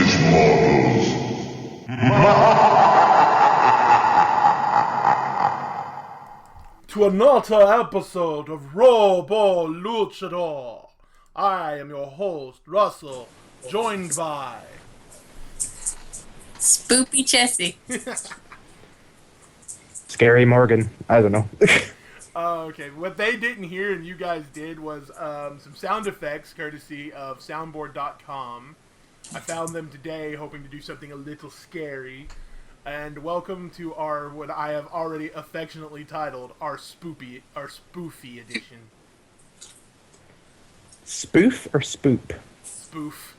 these models. To another episode of Robo Luchador. I am your host, Russell, joined by Spoofy Chessie. Scary Morgan. I don't know. Okay, what they didn't hear and you guys did was some sound effects courtesy of soundboard.com. I found them today hoping to do something a little scary. And welcome to our, what I have already affectionately titled, our Spoofy edition. Spoof or spoop? Spoof.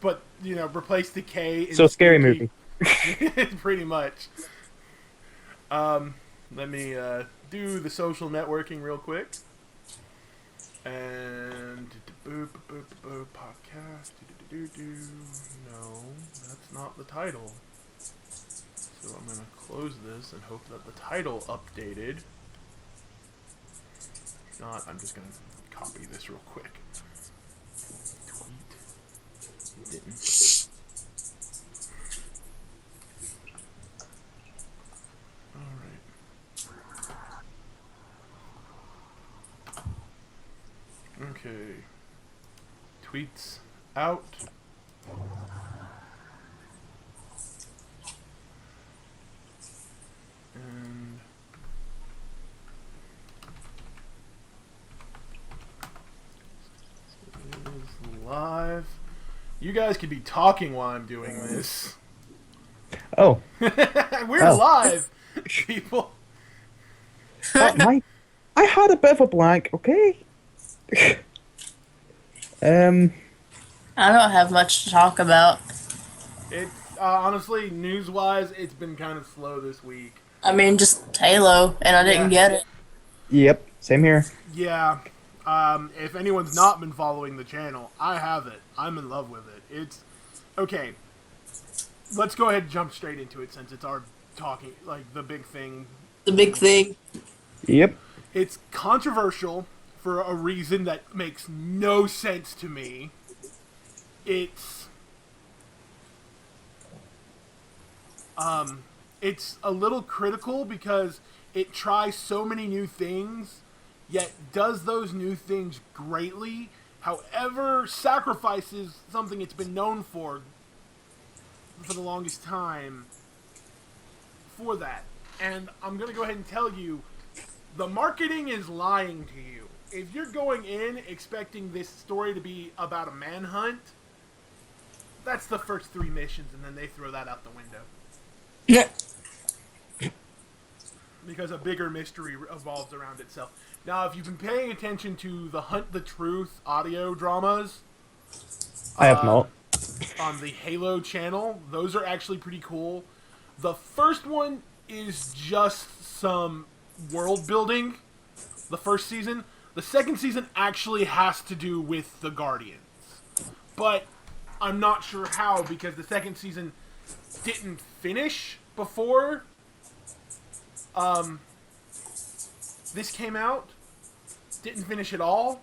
But, you know, replace the K in So scary spooky. movie. Pretty much. Let me do the social networking real quick. And podcast. No, that's not the title. So I'm gonna close this and hope that the title updated. If not, I'm just gonna copy this real quick. Tweet. It didn't. Alright. Okay. Tweets out. And it is live. You guys could be talking while I'm doing this. Oh. We're live, people. I had a bit of a blank, okay? I don't have much to talk about. It honestly, news-wise, it's been kind of slow this week. I mean, just Halo, and I didn't get it. Yep, same here. Yeah. If anyone's not been following the channel, I have it. I'm in love with it. It's okay. Let's go ahead and jump straight into it since it's our talking, like the big thing. The big thing. Yep. It's controversial for a reason that makes no sense to me. It's a little critical because it tries so many new things, yet does those new things greatly, however sacrifices something it's been known for the longest time for that. And I'm going to go ahead and tell you, the marketing is lying to you. If you're going in expecting this story to be about a manhunt, that's the first 3 missions, and then they throw that out the window. Yeah. Because a bigger mystery evolves around itself. Now, if you've been paying attention to the Hunt the Truth audio dramas, I have not. on the Halo channel, those are actually pretty cool. The first one is just some world building, the first season. The second season actually has to do with the Guardians. But I'm not sure how, because the second season didn't finish before this came out. Didn't finish at all.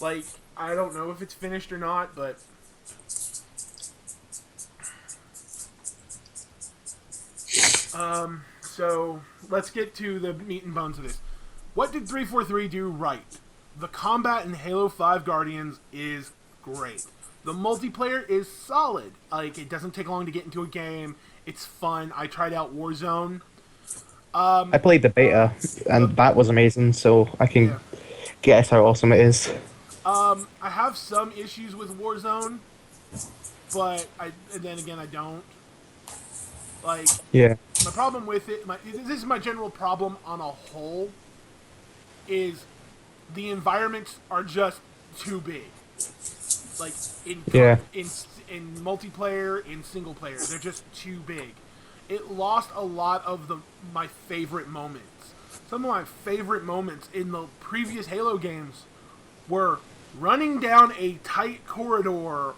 Like, I don't know if it's finished or not, but so let's get to the meat and bones of this. What did 343 do right? The combat in Halo 5 Guardians is great. The multiplayer is solid. Like, it doesn't take long to get into a game. It's fun. I tried out Warzone. I played the beta, and that was amazing, so I can guess how awesome it is. I have some issues with Warzone, but then again, I don't. Like, Yeah. my problem with it, this is my general problem on a whole, is the environments are just too big. Like, in multiplayer, in single player, they're just too big. It lost a lot of my favorite moments. Some of my favorite moments in the previous Halo games were running down a tight corridor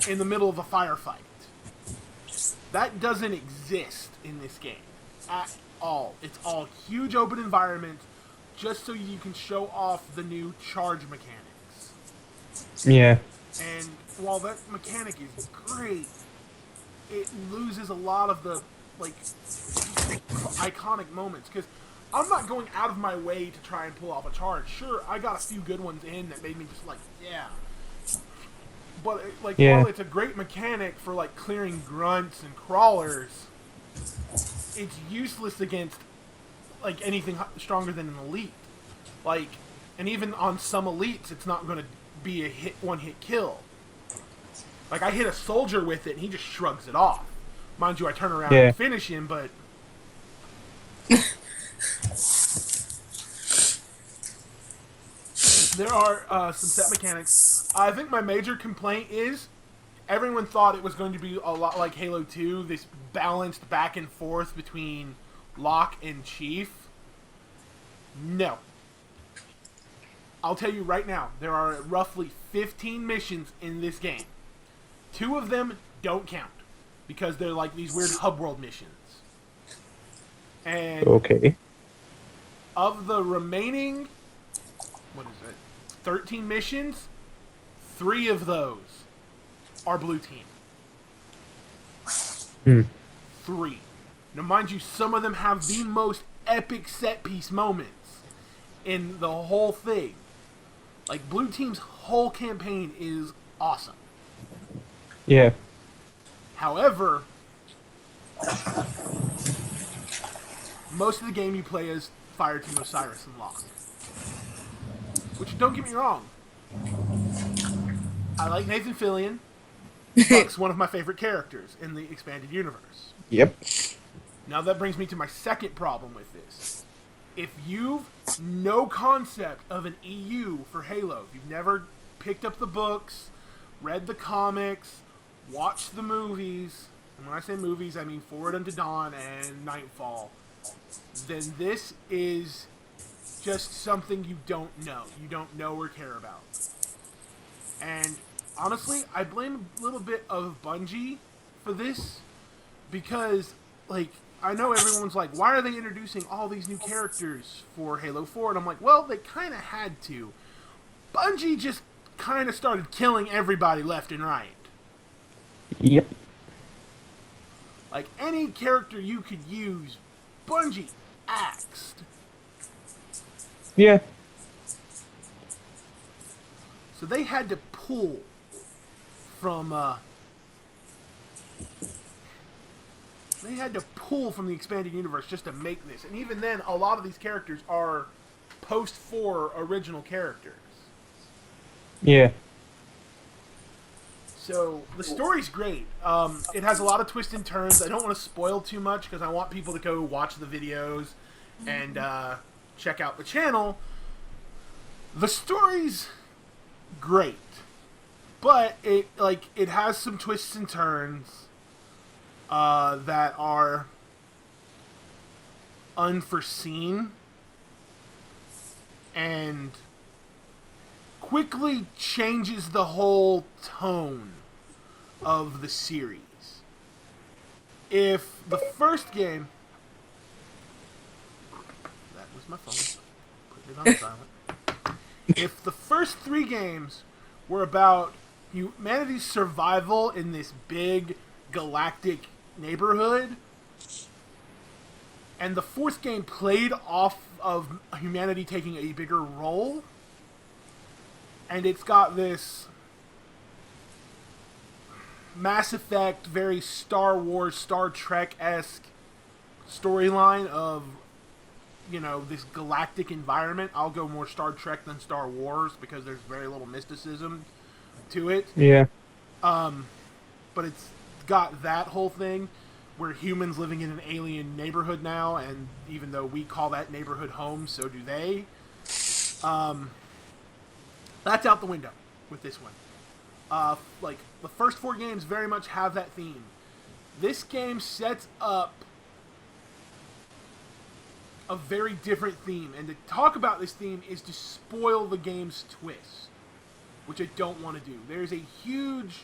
in the middle of a firefight. That doesn't exist in this game at all. It's all huge open environments just so you can show off the new charge mechanics. Yeah. And while that mechanic is great, it loses a lot of the like iconic moments because I'm not going out of my way to try and pull off a charge. Sure, I got a few good ones in that made me just like, yeah. But like, Yeah. while it's a great mechanic for like clearing grunts and crawlers, it's useless against like anything stronger than an elite. Like, and even on some elites, it's not going to be a one-hit kill. Like, I hit a soldier with it, and he just shrugs it off. Mind you, I turn around and finish him, but... there are some set mechanics. I think my major complaint is everyone thought it was going to be a lot like Halo 2, this balanced back and forth between Locke and Chief. No. I'll tell you right now, there are roughly 15 missions in this game. 2 of them don't count because they're like these weird hub world missions. And okay. Of the remaining, 13 missions, 3 of those are blue team. 3. Now, mind you, some of them have the most epic set piece moments in the whole thing. Like, blue team's whole campaign is awesome. Yeah. However, most of the game you play as Fireteam Osiris and Locke. Which, don't get me wrong, I like Nathan Fillion. Buck's one of my favorite characters in the expanded universe. Yep. Now that brings me to my second problem with this. If you've no concept of an EU for Halo, if you've never picked up the books, read the comics, watched the movies, and when I say movies, I mean Forward Unto Dawn and Nightfall, then this is just something you don't know. You don't know or care about. And honestly, I blame a little bit of Bungie for this because, like, I know everyone's like, why are they introducing all these new characters for Halo 4? And I'm like, well, they kind of had to. Bungie just kind of started killing everybody left and right. Yep. Like, any character you could use, Bungie axed. Yeah. So they had to pull from, the expanded universe just to make this. And even then, a lot of these characters are post-4 original characters. Yeah. So, the story's great. It has a lot of twists and turns. I don't want to spoil too much because I want people to go watch the videos and check out the channel. The story's great. But it has some twists and turns that are unforeseen and quickly changes the whole tone of the series. If the first game... That was my phone. Put it on silent. If the first 3 games were about humanity's survival in this big galactic neighborhood, and the 4th game played off of humanity taking a bigger role, and it's got this Mass Effect, very Star Wars, Star Trek-esque storyline of, this galactic environment. I'll go more Star Trek than Star Wars because there's very little mysticism to it. Yeah. But it's got that whole thing where humans living in an alien neighborhood now, and even though we call that neighborhood home, so do they. That's out the window with this one. The first 4 games very much have that theme. This game sets up a very different theme, and to talk about this theme is to spoil the game's twist, which I don't want to do. There's a huge,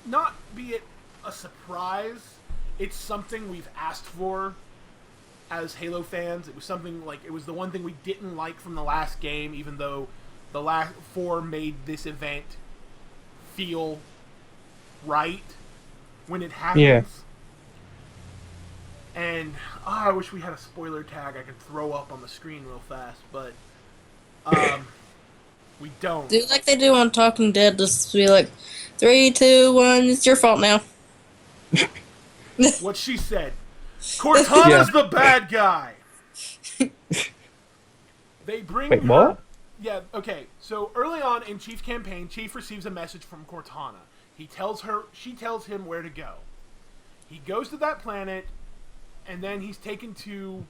not be it a surprise, it's something we've asked for as Halo fans. It was something it was the one thing we didn't like from the last game, even though the last 4 made this event feel right when it happens. Yeah. And I wish we had a spoiler tag I could throw up on the screen real fast, but we don't. Do like they do on Talking Dead, just be like, 3, 2, 1, it's your fault now. What she said. Cortana's the bad guy. They bring Wait, her. what? Yeah, okay. So early on in Chief's campaign, Chief receives a message from Cortana. She tells him where to go. He goes to that planet, and then he's taken to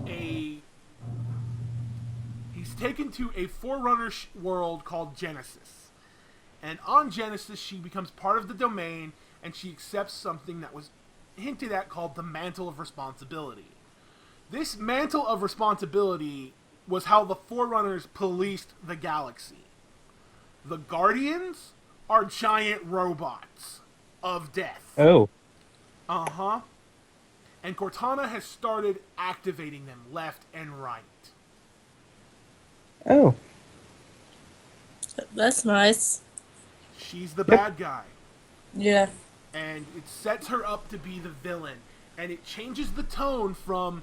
a Forerunner world called Genesis. And on Genesis, she becomes part of the domain, and she accepts something that was hinted at called the Mantle of Responsibility. This Mantle of Responsibility was how the Forerunners policed the galaxy. The Guardians are giant robots of death. Oh. Uh-huh. And Cortana has started activating them left and right. Oh. That's nice. She's the bad guy. Yeah. And it sets her up to be the villain. And it changes the tone from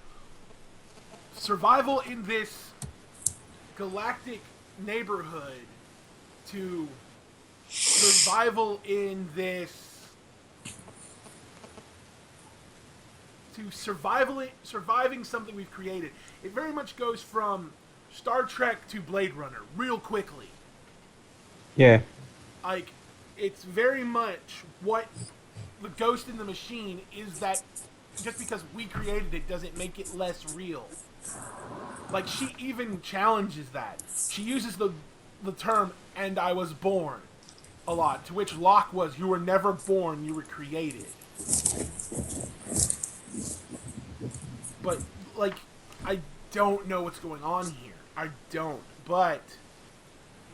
survival in this galactic neighborhood to survival in this... surviving something we've created. It very much goes from Star Trek to Blade Runner real quickly. Yeah. Like, it's very much what the Ghost in the Machine is, that just because we created it doesn't make it less real. Like, she even challenges that. She uses the term, "and I was born," a lot, to which Locke was, "You were never born, you were created." But, like, I don't know what's going on here. I don't. But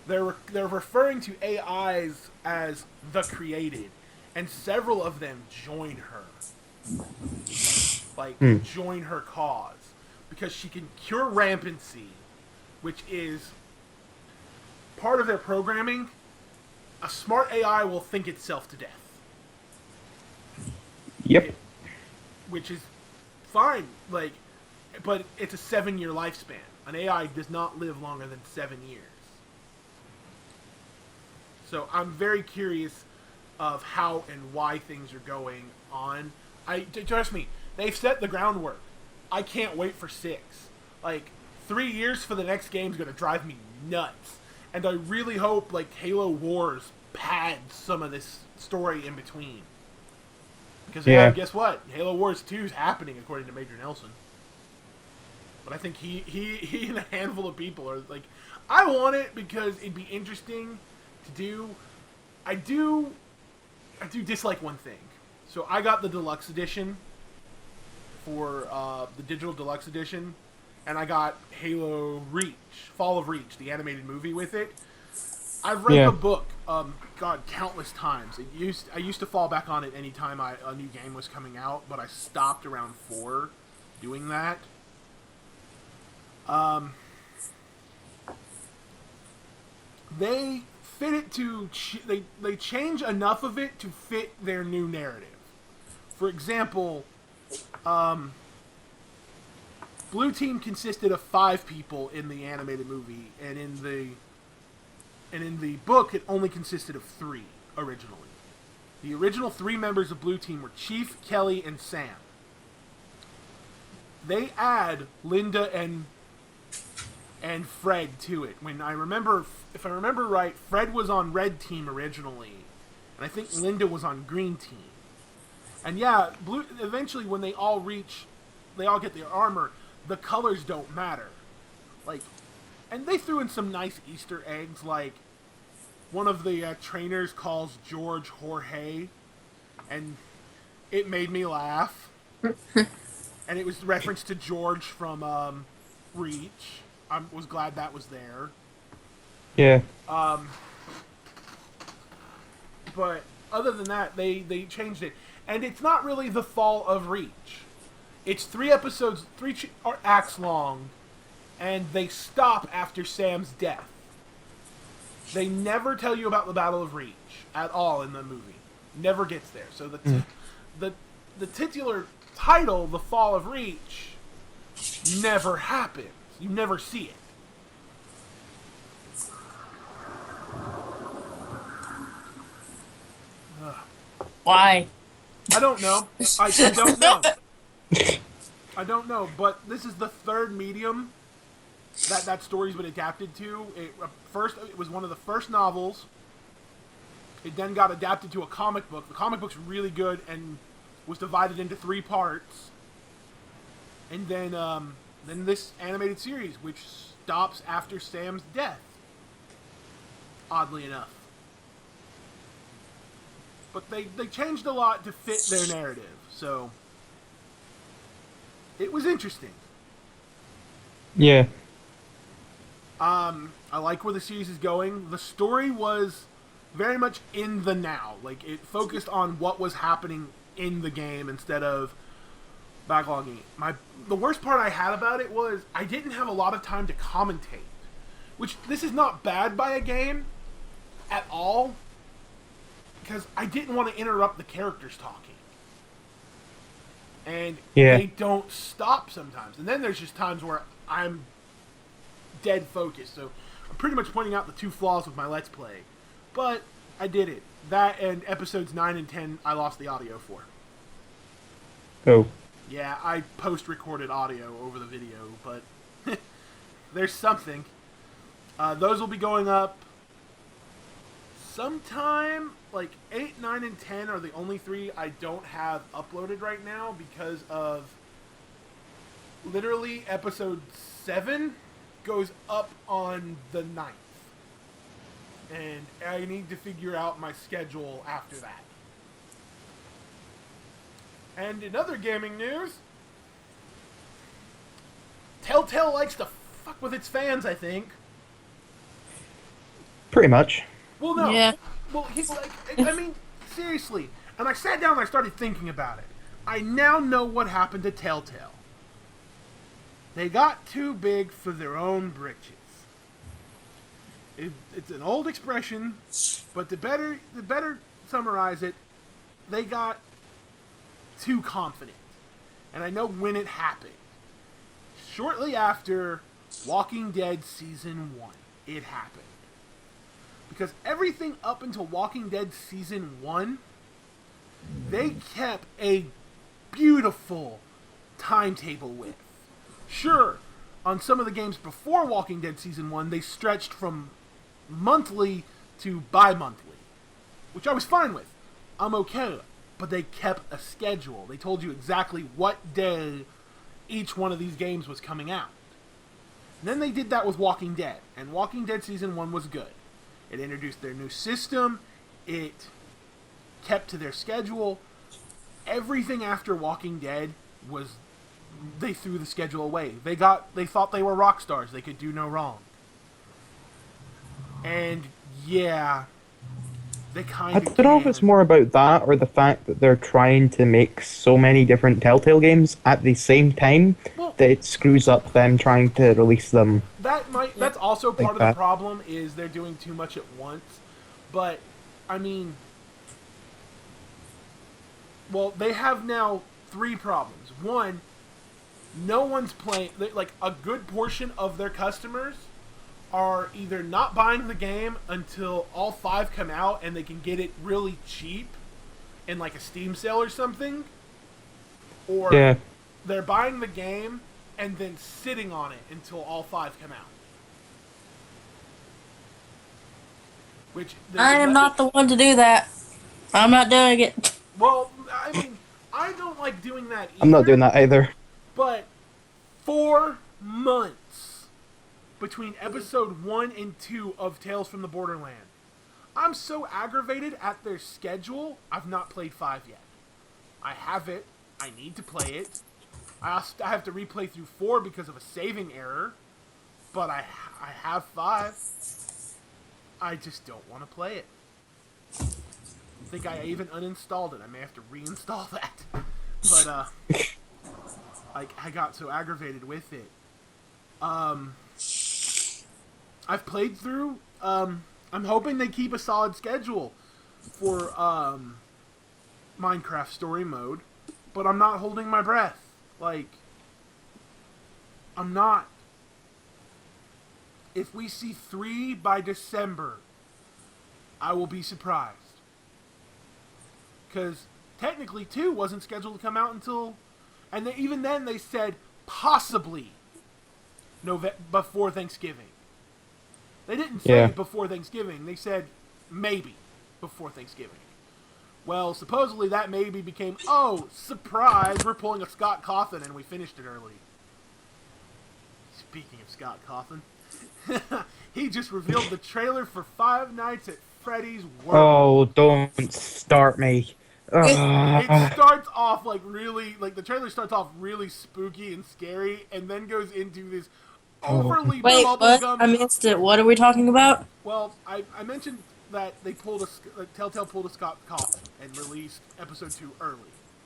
they're referring to AIs as the created, and several of them join her. Like, join her cause. Because she can cure rampancy, which is part of their programming. A smart AI will think itself to death. Yep. Which is fine, like, but it's a 7-year lifespan. An AI does not live longer than 7 years. So I'm very curious of how and why things are going on. Trust me, they've set the groundwork. I can't wait for 6. Like, 3 years for the next game is going to drive me nuts. And I really hope, like, Halo Wars pads some of this story in between. Because, guess what? Halo Wars 2 is happening, according to Major Nelson. But I think he and a handful of people are like, I want it because it'd be interesting to do. I do dislike one thing. So I got the deluxe edition for the digital deluxe edition, and I got Halo Reach, Fall of Reach, the animated movie with it. I've read the book, countless times. I used to fall back on it anytime a new game was coming out, but I stopped around 4 doing that. They fit it to... They change enough of it to fit their new narrative. For example, Blue Team consisted of 5 people in the animated movie, and in the book, it only consisted of 3 originally. The original 3 members of Blue Team were Chief, Kelly, and Sam. They add Linda and Fred to it. If I remember right, Fred was on Red Team originally, and I think Linda was on Green Team. And yeah, eventually when they all get their armor, the colors don't matter. Like, and they threw in some nice Easter eggs, like one of the trainers calls George Jorge, and it made me laugh. And it was reference to George from Reach. I was glad that was there. Yeah. But other than that, they changed it. And it's not really the fall of Reach. It's 3 episodes, 3 acts long, and they stop after Sam's death. They never tell you about the Battle of Reach at all in the movie. Never gets there. So the titular title, The Fall of Reach, never happens. You never see it. Why? I don't know. I don't know. I don't know. But this is the third medium that story's been adapted to. First, it was one of the first novels. It then got adapted to a comic book. The comic book's really good and was divided into 3 parts. And then this animated series, which stops after Sam's death. Oddly enough. But they changed a lot to fit their narrative, so it was interesting. Yeah. I like where the series is going. The story was very much in the now. Like, it focused on what was happening in the game instead of backlogging it. The worst part I had about it was I didn't have a lot of time to commentate. Which, this is not bad by a game at all, because I didn't want to interrupt the characters talking. And they don't stop sometimes. And then there's just times where I'm dead focused. So I'm pretty much pointing out the 2 flaws with my Let's Play. But I did it. That and episodes 9 and 10 I lost the audio for. Oh. Yeah, I post-recorded audio over the video, but there's something. Those will be going up sometime. Like 8, 9, and 10 are the only 3 I don't have uploaded right now because of literally episode 7 goes up on the 9th. And I need to figure out my schedule after that. And in other gaming news, Telltale likes to fuck with its fans, I think. Pretty much. Well, no. Yeah. Well, he's like, I mean, seriously. And I sat down and I started thinking about it. I now know what happened to Telltale. They got too big for their own britches. It's an old expression, but to better summarize it, they got too confident. And I know when it happened. Shortly after Walking Dead Season 1, it happened. Because everything up until Walking Dead Season 1, they kept a beautiful timetable with. Sure, on some of the games before Walking Dead Season 1, they stretched from monthly to bi-monthly, which I was fine with. I'm okay with. But they kept a schedule. They told you exactly what day each one of these games was coming out. And then they did that with Walking Dead, and Walking Dead Season 1 was good. It introduced their new system. It kept to their schedule. Everything after Walking Dead was... They threw the schedule away. They thought they were rock stars. They could do no wrong. And, yeah... They kind of... I don't know if it's more about that or the fact that they're trying to make so many different Telltale games at the same time that it screws up them trying to release them. That's also part of the problem, is they're doing too much at once. But, I mean... Well, they have now 3 problems. One, no one's playing... Like, a good portion of their customers are either not buying the game until all 5 come out and they can get it really cheap in like a Steam sale or something, or they're buying the game and then sitting on it until all 5 come out. Which I am not the one to do that. I'm not doing it. Well, I mean, I don't like doing that either. I'm not doing that either. But 4 months between episode 1 and 2 of Tales from the Borderland. I'm so aggravated at their schedule, I've not played 5 yet. I have it. I need to play it. I have to replay through 4 because of a saving error. But I have 5. I just don't want to play it. I think I even uninstalled it. I may have to reinstall that. But, I got so aggravated with it. I've played through I'm hoping they keep a solid schedule for Minecraft Story Mode, but I'm not holding my breath. Like, I'm not. If we see 3 by December, I will be surprised. Because technically 2 wasn't scheduled to come out until... And even then they said possibly before Thanksgiving. They didn't say before Thanksgiving. They said maybe before Thanksgiving. Well, supposedly that maybe became, oh, surprise, we're pulling a Scott Cawthon and we finished it early. Speaking of Scott Cawthon, he just revealed the trailer for Five Nights at Freddy's World. Oh, don't start me. It starts off like really, like the trailer starts off really spooky and scary, and then goes into this overly Wait, what? bubblegum. I missed it. What are we talking about? Well, I mentioned that they Telltale pulled a Scott Cawthon and released episode 2 early.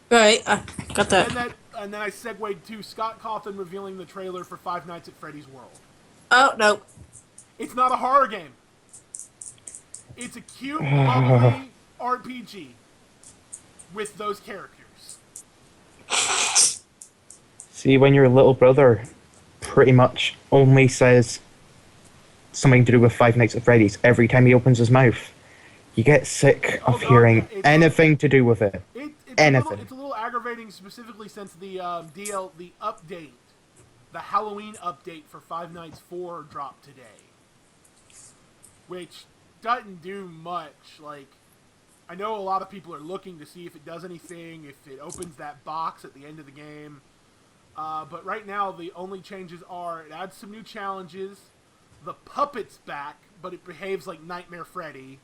Right, I got that. And then I segued to Scott Cawthon revealing the trailer for Five Nights at Freddy's World. Oh, no. It's not a horror game. It's a cute, bubbly RPG with those characters. See, when your little brother pretty much only says something to do with Five Nights at Freddy's every time he opens his mouth, you get sick of hearing anything to do with it. Anything. It's a little aggravating, specifically since the the update, the Halloween update for Five Nights 4 dropped today, which doesn't do much. Like, I know a lot of people are looking to see if it does anything, if it opens that box at the end of the game. But right now, the only changes are it adds some new challenges, the puppet's back, but it behaves like Nightmare Freddy,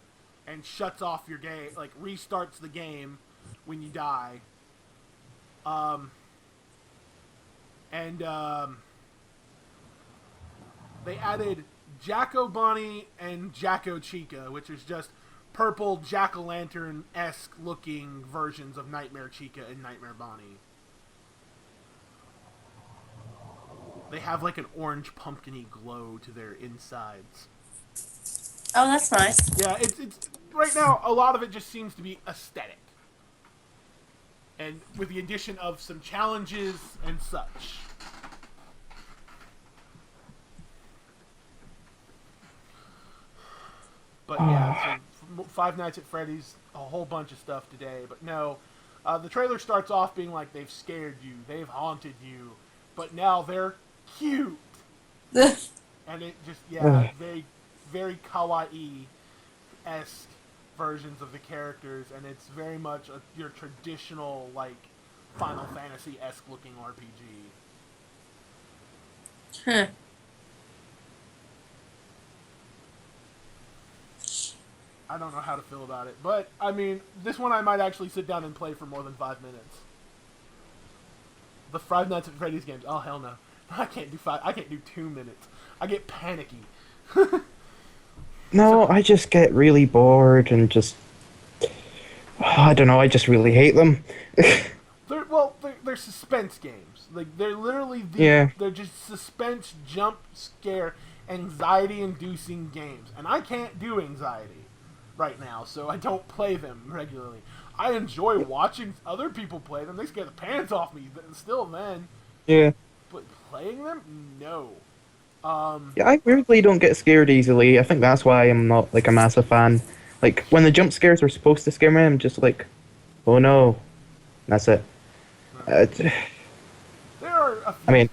and shuts off your game, like restarts the game when you die. They added Jacko Bonnie and Jacko Chica, which is just purple jack-o'-lantern-esque looking versions of Nightmare Chica and Nightmare Bonnie. They have like an orange pumpkin-y glow to their insides. Oh, that's nice. Yeah, it's right now a lot of it just seems to be aesthetic. And with the addition of some challenges and such. But yeah, so Five Nights at Freddy's, a whole bunch of stuff today. But no, the trailer starts off being like they've scared you, they've haunted you, but now they're cute. And it just, very, very kawaii-esque versions of the characters, and it's very much your traditional, like, Final Fantasy-esque looking RPG. Huh. I don't know how to feel about it, but, I mean, this one I might actually sit down and play for more than 5 minutes. The Five Nights at Freddy's games, oh hell no. I can't do 2 minutes. I get panicky. No, I just get really bored and just... I don't know, I just really hate them. They're suspense games. Like, they're literally Yeah. They're just suspense, jump, scare, anxiety-inducing games. And I can't do anxiety right now, so I don't play them regularly. I enjoy watching other people play them. They scare the pants off me still, man. Yeah. But playing them? No. Yeah, I weirdly don't get scared easily. I think that's why I'm not, like, a massive fan. Like, when the jump scares are supposed to scare me, I'm just like, oh no. That's it. There are a few games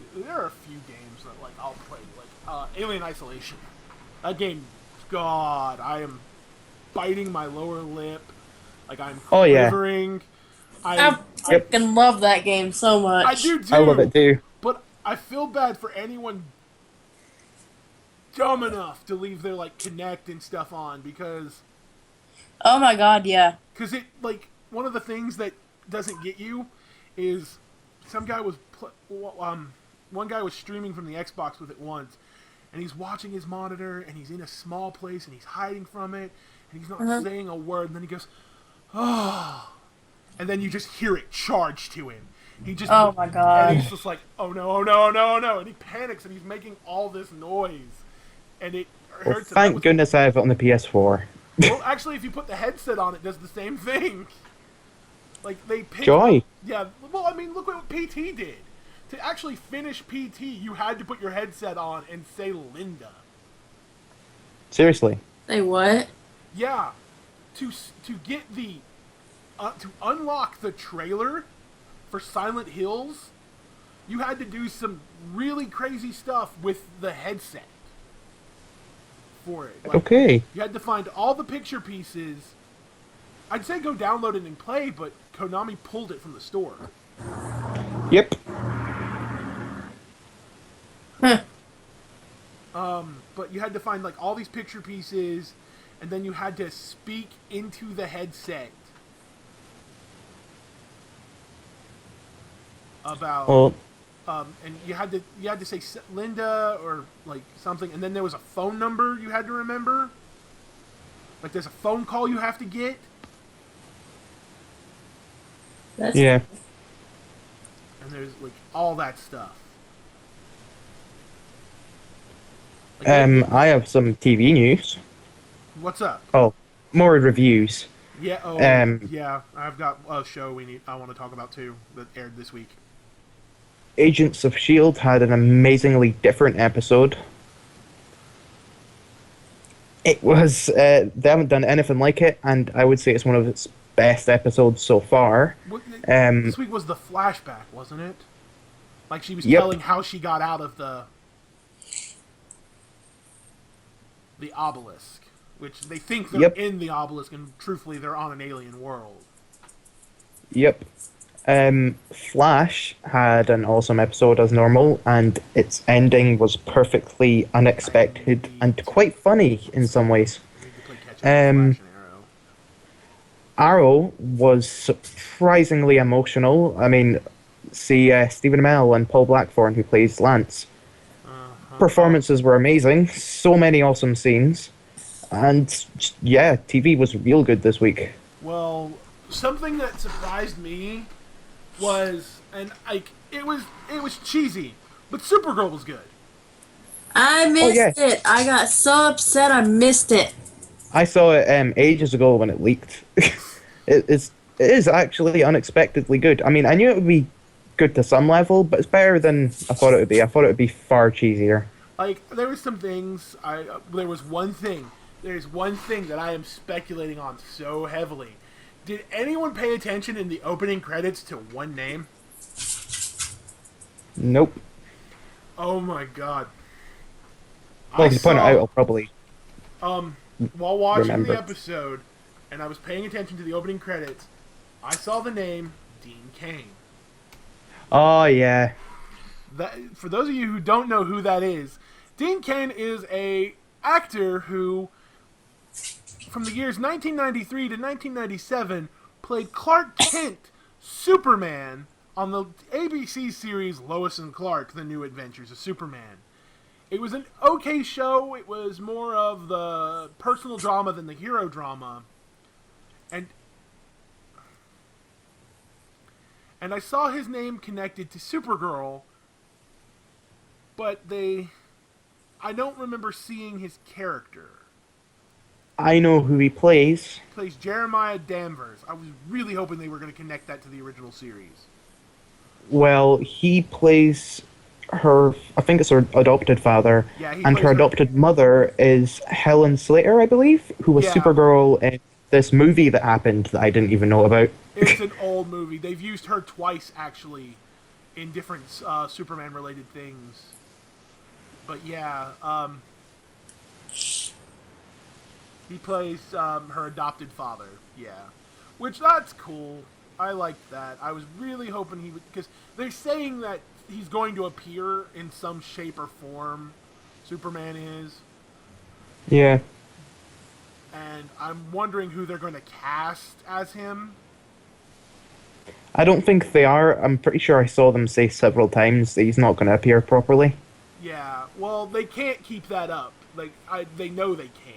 that, like, I'll play, like, Alien Isolation. That game, God, I am biting my lower lip. Like, I'm quivering. I freaking love that game so much. I do too. I love it too. But I feel bad for anyone dumb enough to leave their, like, Kinect and stuff on, because... Oh my god, yeah. Because it, like, one of the things that doesn't get you is one guy was streaming from the Xbox with it once, and he's watching his monitor, and he's in a small place, and he's hiding from it, and he's not saying a word, and then he goes, oh, and then you just hear it charge to him. He just, oh my god. And he's just like, oh no, oh no, oh no, oh no, and he panics, and he's making all this noise, and it Well, headset. That thank was, goodness I have it on the PS4. well, actually, if you put the headset on, it does the same thing. Like they picked Joy. up, yeah. Well, I mean, look what PT did. To actually finish PT, you had to put your headset on and say Linda. Seriously. Say what? Yeah, to get the to unlock the trailer for Silent Hills, you had to do some really crazy stuff with the headset for it. Like, Okay. you had to find all the picture pieces. I'd say go download it and play, but Konami pulled it from the store. Yep. Huh. But you had to find like all these picture pieces, and then you had to speak into the headset about. Well, And you had to say Linda or like something, and then there was a phone number you had to remember. Like there's a phone call you have to get. That's yeah. And there's like all that stuff. Like, I have some TV news. what's up? Oh, more reviews. Yeah. Oh, Um, yeah. I've got a show I want to talk about too that aired this week. Agents of S.H.I.E.L.D. had an amazingly different episode. It was, they haven't done anything like it, and I would say it's one of its best episodes so far. This week was the flashback, wasn't it? Like she was Yep. telling how she got out of the obelisk, which they think they're Yep. in the obelisk, and truthfully they're on an alien world. Yep. Flash had an awesome episode as normal, and its ending was perfectly unexpected and quite funny in some ways. I need to play catch up with Flash and Arrow. Arrow was surprisingly emotional. I mean, see Stephen Amell and Paul Blackthorne, who plays Lance. Performances were amazing. So many awesome scenes. And yeah, TV was real good this week. Well, something that surprised me was, and like it was cheesy, but Supergirl was good. I missed yeah. it. I got so upset I missed it. I saw it ages ago when it leaked. it is actually unexpectedly good. I mean, I knew it would be good to some level, but it's better than I thought it would be. I thought it would be far cheesier. Like there was some things. There's one thing that I am speculating on so heavily. Did anyone pay attention in the opening credits to one name? Nope. Oh my god. Well, if you point it out, I'll probably While watching remember. the episode, and I was paying attention to the opening credits, I saw the name Dean Cain. Oh, yeah. That, for those of you who don't know who that is, Dean Cain is a actor who, from the years 1993 to 1997, played Clark Kent, Superman, on the ABC series Lois and Clark: The New Adventures of Superman. It was an okay show. It was more of the personal drama than the hero drama. And I saw his name connected to Supergirl, but I don't remember seeing his character. I know who he plays. He plays Jeremiah Danvers. I was really hoping they were going to connect that to the original series. Well, he plays her, I think it's her adopted father, Yeah, he and plays her her. adopted mother is Helen Slater, I believe, who was Yeah. Supergirl in this movie that happened that I didn't even know about. It's an old movie. They've used her twice, actually, in different Superman-related things. But yeah, he plays her adopted father. Yeah, which that's cool. I liked that. I was really hoping he would, because they're saying that he's going to appear in some shape or form. Superman is, Yeah. and I'm wondering who they're going to cast as him. I don't think they are. I'm pretty sure I saw them say several times that he's not going to appear properly. Yeah, well, they can't keep that up. Like, they know they can't.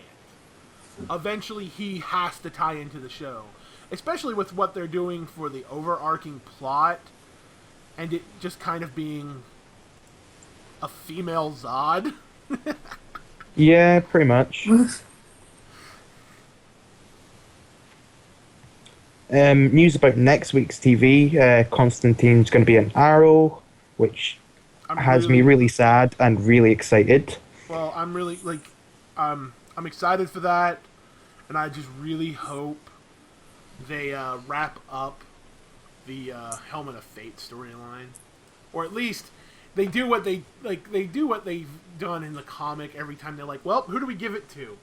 Eventually, he has to tie into the show. Especially with what they're doing for the overarching plot, and it just kind of being a female Zod. Yeah, pretty much. News about next week's TV. Constantine's going to be an Arrow, which I'm has me really really sad and really excited. well. I'm really I'm excited for that, and I just really hope they wrap up the Helmet of Fate storyline, or at least they do what they do what they've done in the comic every time. They're like, well, who do we give it to?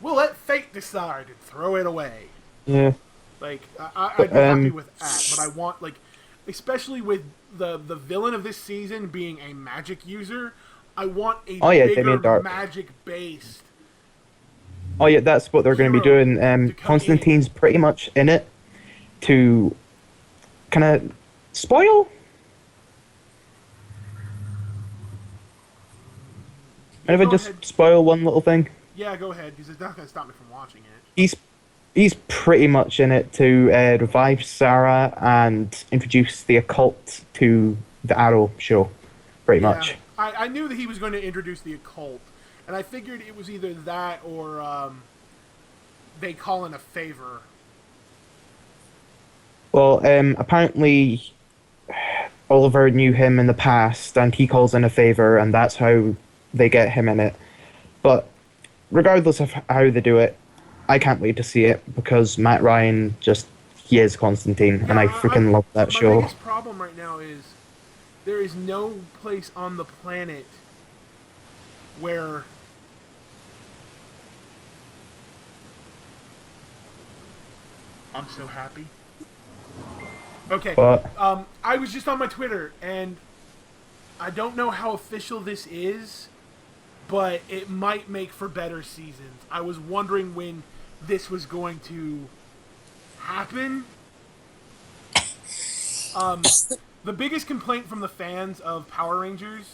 We'll let fate decide and throw it away. Yeah. Like I'd be happy Um. with that, but I want especially with the villain of this season being a magic user, I want a Oh yeah, bigger Damien Dark. magic based Oh yeah, that's what they're going to be hero doing. to come in. Constantine's pretty much in it to kind of spoil. Yeah, And if I go ahead. just spoil one little thing, Yeah, go ahead because it's not going to stop me from watching it. he's he's pretty much in it to revive Sarah and introduce the occult to the Arrow show, pretty Yeah, much. I knew that he was going to introduce the occult, and I figured it was either that or they call in a favor. Well, apparently Oliver knew him in the past, and he calls in a favor, and that's how they get him in it. But regardless of how they do it, I can't wait to see it because Matt Ryan just he is Constantine, and I freaking love that My show. biggest problem right now is there is no place on the planet where I'm so happy. Okay, But I was just on my Twitter and I don't know how official this is, but it might make for better seasons. I was wondering when this was going to happen. The biggest complaint from the fans of Power Rangers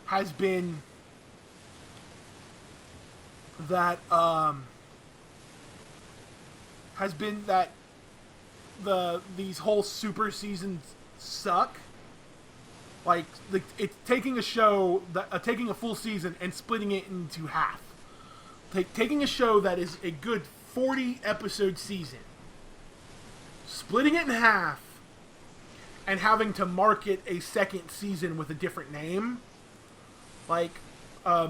has been that these whole super seasons suck. It's taking a show taking a full season and splitting it into half. Taking a show that is a good 40 episode season, splitting it in half, and having to market a second season with a different name, like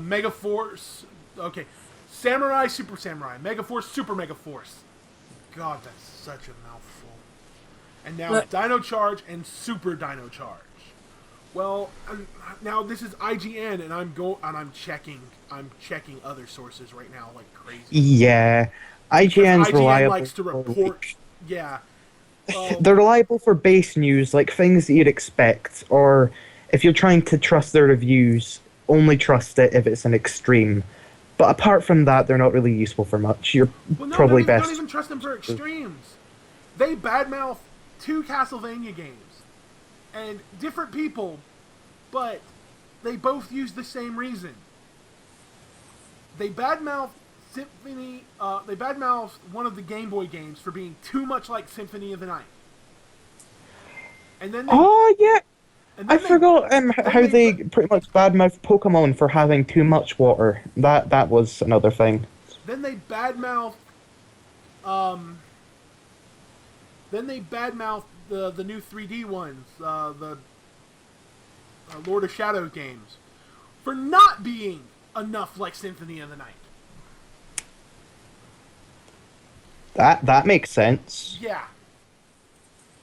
Mega Force. Okay, Samurai, Super Samurai, Mega Force, Super Mega Force. God, that's such a mouthful. And now What? Dino Charge and Super Dino Charge. Well, now this is IGN, and I'm checking other sources right now like crazy. yeah, Because IGN's IGN reliable. likes to For, report. like, Yeah. they're reliable for base news, like things that you'd expect, or if you're trying to trust their reviews, only trust it if it's an extreme. But apart from that, they're not really useful for much. You're Well, no, probably don't best. even trust them for extremes. They badmouth 2 Castlevania games, and different people, but they both use the same reason. They badmouth Symphony. They badmouth one of the Game Boy games for being too much like Symphony of the Night, and then they Oh yeah, and I then they forgot then how they ba- pretty much badmouthed Pokemon for having too much water. That was another thing. then they badmouth um. Then they badmouth the new 3D ones, the Lord of Shadows games, for not being enough like Symphony of the Night. That makes sense. Yeah.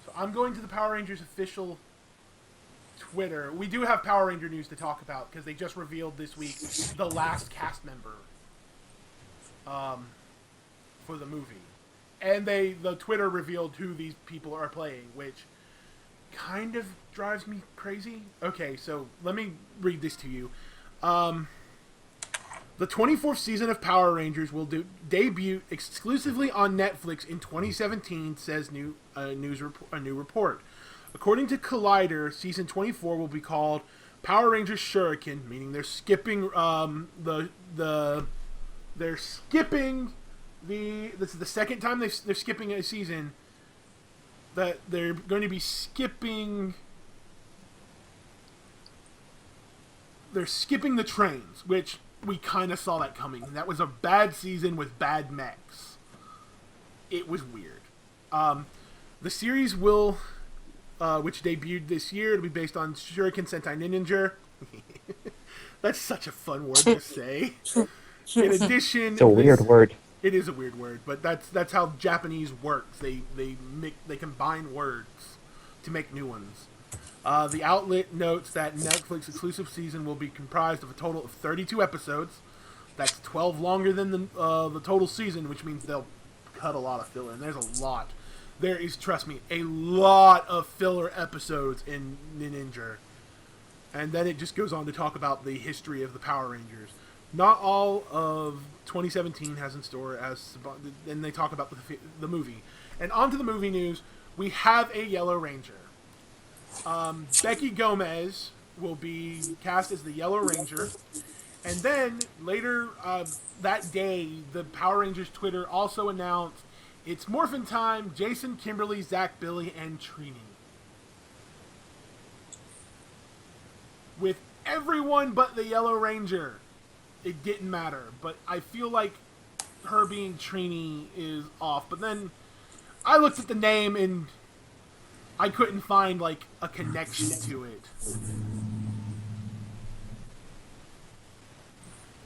So I'm going to the Power Rangers official Twitter. We do have Power Ranger news to talk about because they just revealed this week the last cast member for the movie. And the Twitter revealed who these people are playing, which kind of drives me crazy. Okay, so let me read this to you. The 24th season of Power Rangers will debut exclusively on Netflix in 2017, says a new report. According to Collider, season 24 will be called Power Rangers Shuriken, meaning they're skipping they're skipping this is the second time they're skipping a season. That they're going to be skipping they're skipping the trains, which we kind of saw that coming. That was a bad season with bad mechs. It was weird. The series will, which debuted this year, it'll be based on Shuriken Sentai Ninja. That's such a fun word to say. In addition, It's a weird word. It is a weird word, but that's how Japanese works. They combine words to make new ones. The outlet notes that Netflix exclusive season will be comprised of a total of 32 episodes. That's 12 longer than the total season, which means they'll cut a lot of filler. And there's a lot. There is, trust me, a lot of filler episodes in Ninja. And then it just goes on to talk about the history of the Power Rangers. Not all of 2017 has in store, and they talk about the movie. And on to the movie news, we have a Yellow Ranger. Becky Gomez will be cast as the Yellow Ranger. And then, later that day, the Power Rangers Twitter also announced it's Morphin Time, Jason, Kimberly, Zach, Billy, and Trini. With everyone but the Yellow Ranger, it didn't matter. But I feel like her being Trini is off. But then I looked at the name and I couldn't find like a connection to it.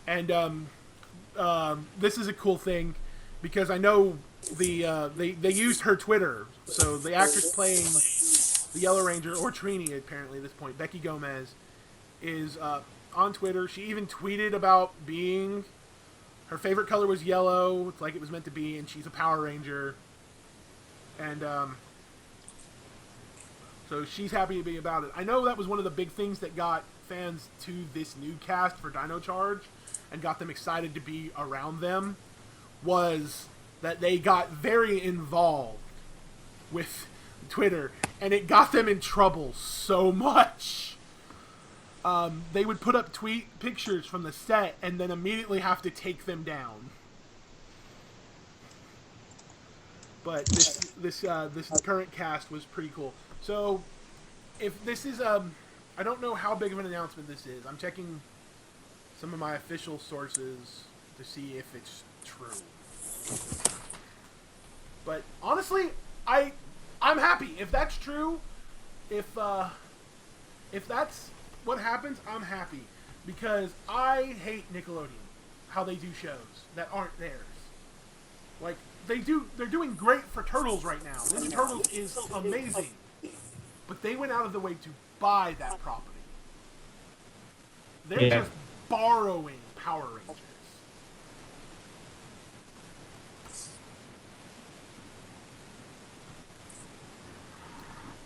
And this is a cool thing because I know they used her Twitter. So the actress playing the Yellow Ranger, or Trini apparently at this point, Becky Gomez, is on Twitter. She even tweeted about being, her favorite color was yellow. It's like it was meant to be, and she's a Power Ranger. And so she's happy to be about it. I know that was one of the big things that got fans to this new cast for Dino Charge and got them excited to be around them, was that they got very involved with Twitter, and it got them in trouble so much. They would put up pictures from the set and then immediately have to take them down. But this current cast was pretty cool. So, if this is I don't know how big of an announcement this is. I'm checking some of my official sources to see if it's true. But honestly, I'm happy if that's true. If that's what happens, I'm happy, because I hate Nickelodeon, how they do shows that aren't theirs. Like they're doing great for Turtles right now. Ninja Turtles is amazing, but they went out of the way to buy that property. They're just borrowing Power Rangers.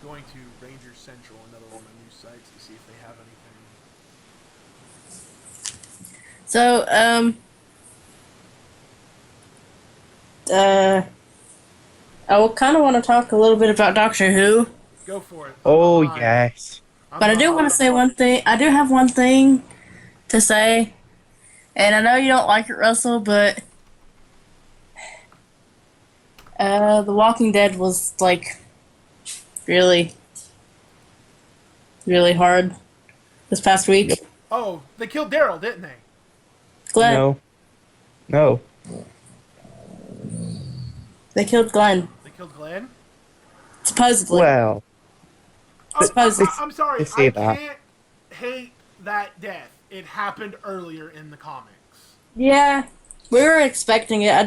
Going to Ranger Central, another one of my news sites, to see if they have anything. So, I kind of want to talk a little bit about Doctor Who. Go for it. Oh, yes. But I do want to say one thing. I do have one thing to say, and I know you don't like it, Russell, but The Walking Dead was like really, really hard this past week. Oh, they killed Daryl, didn't they? Glenn. No. They killed Glenn. They killed Glenn? Supposedly. Well, I'm sorry. say I that. can't hate that death. It happened earlier in the comics. Yeah, we were expecting it.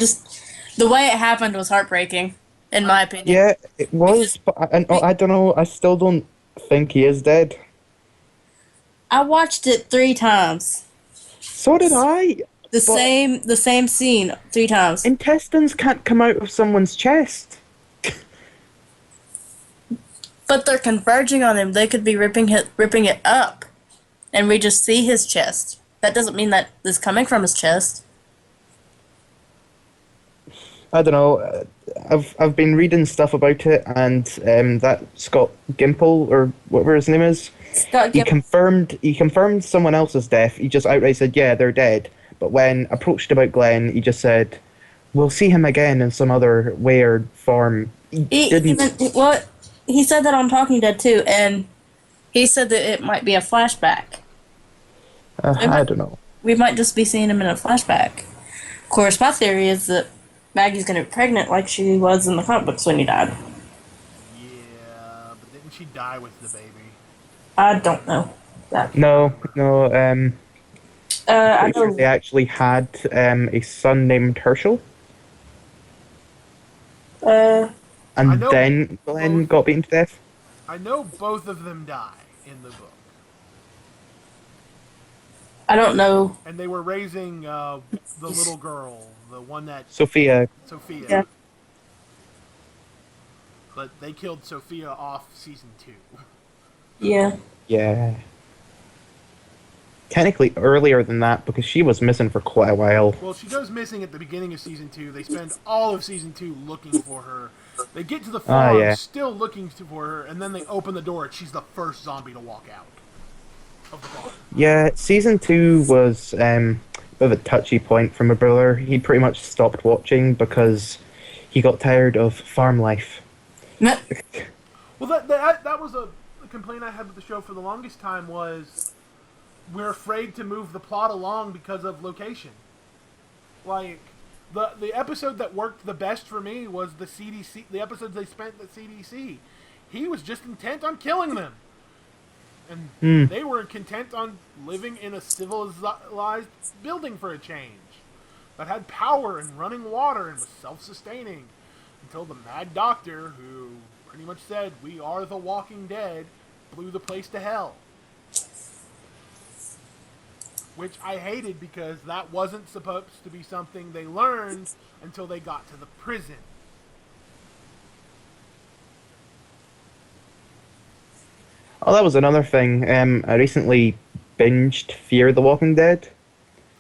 The way it happened was heartbreaking, in my opinion. yeah, it was, but I don't know. I still don't think he is dead. I watched it 3 times. So did I. The same scene 3 times. Intestines can't come out of someone's chest. But they're converging on him. They could be ripping it up, and we just see his chest. That doesn't mean that it's coming from his chest. I don't know. I've been reading stuff about it, and that Scott Gimple, or whatever his name is, he confirmed someone else's death. He just outright said, yeah, they're dead. But when approached about Glenn, he just said, we'll see him again in some other weird form. He said that on Talking Dead too, and he said that it might be a flashback. I don't know. We might just be seeing him in a flashback. Of course, my theory is that Maggie's gonna be pregnant like she was in the comic books when he died. Yeah, but didn't she die with the baby? I don't know that. No, no. I Pretty sure they know. actually had a son named Herschel, Uh, I and know then Glenn both. got beaten to death. I know both of them die in the book, I don't know. and they were raising the little girl, the one that Sophia. Sophia. Yeah. But they killed Sophia off season 2. Yeah. Yeah. Technically earlier than that because she was missing for quite a while. Well, she goes missing at the beginning of season 2. They spend all of season 2 looking for her. They get to the farm, yeah. still looking for her, and then they open the door, and she's the first zombie to walk out of the farm. Yeah, season 2 was a bit of a touchy point for my brother. He pretty much stopped watching because he got tired of farm life. Meh. Well, that was a complaint I had with the show for the longest time was we're afraid to move the plot along because of location. Like, the episode that worked the best for me was the CDC, the episodes they spent at the CDC. He was just intent on killing them. And they were content on living in a civilized building for a change. That had power and running water and was self-sustaining. Until the Mad Doctor, who pretty much said, "We are the Walking Dead," blew the place to hell. Which I hated because that wasn't supposed to be something they learned until they got to the prison. Oh, that was another thing. I recently binged Fear the Walking Dead.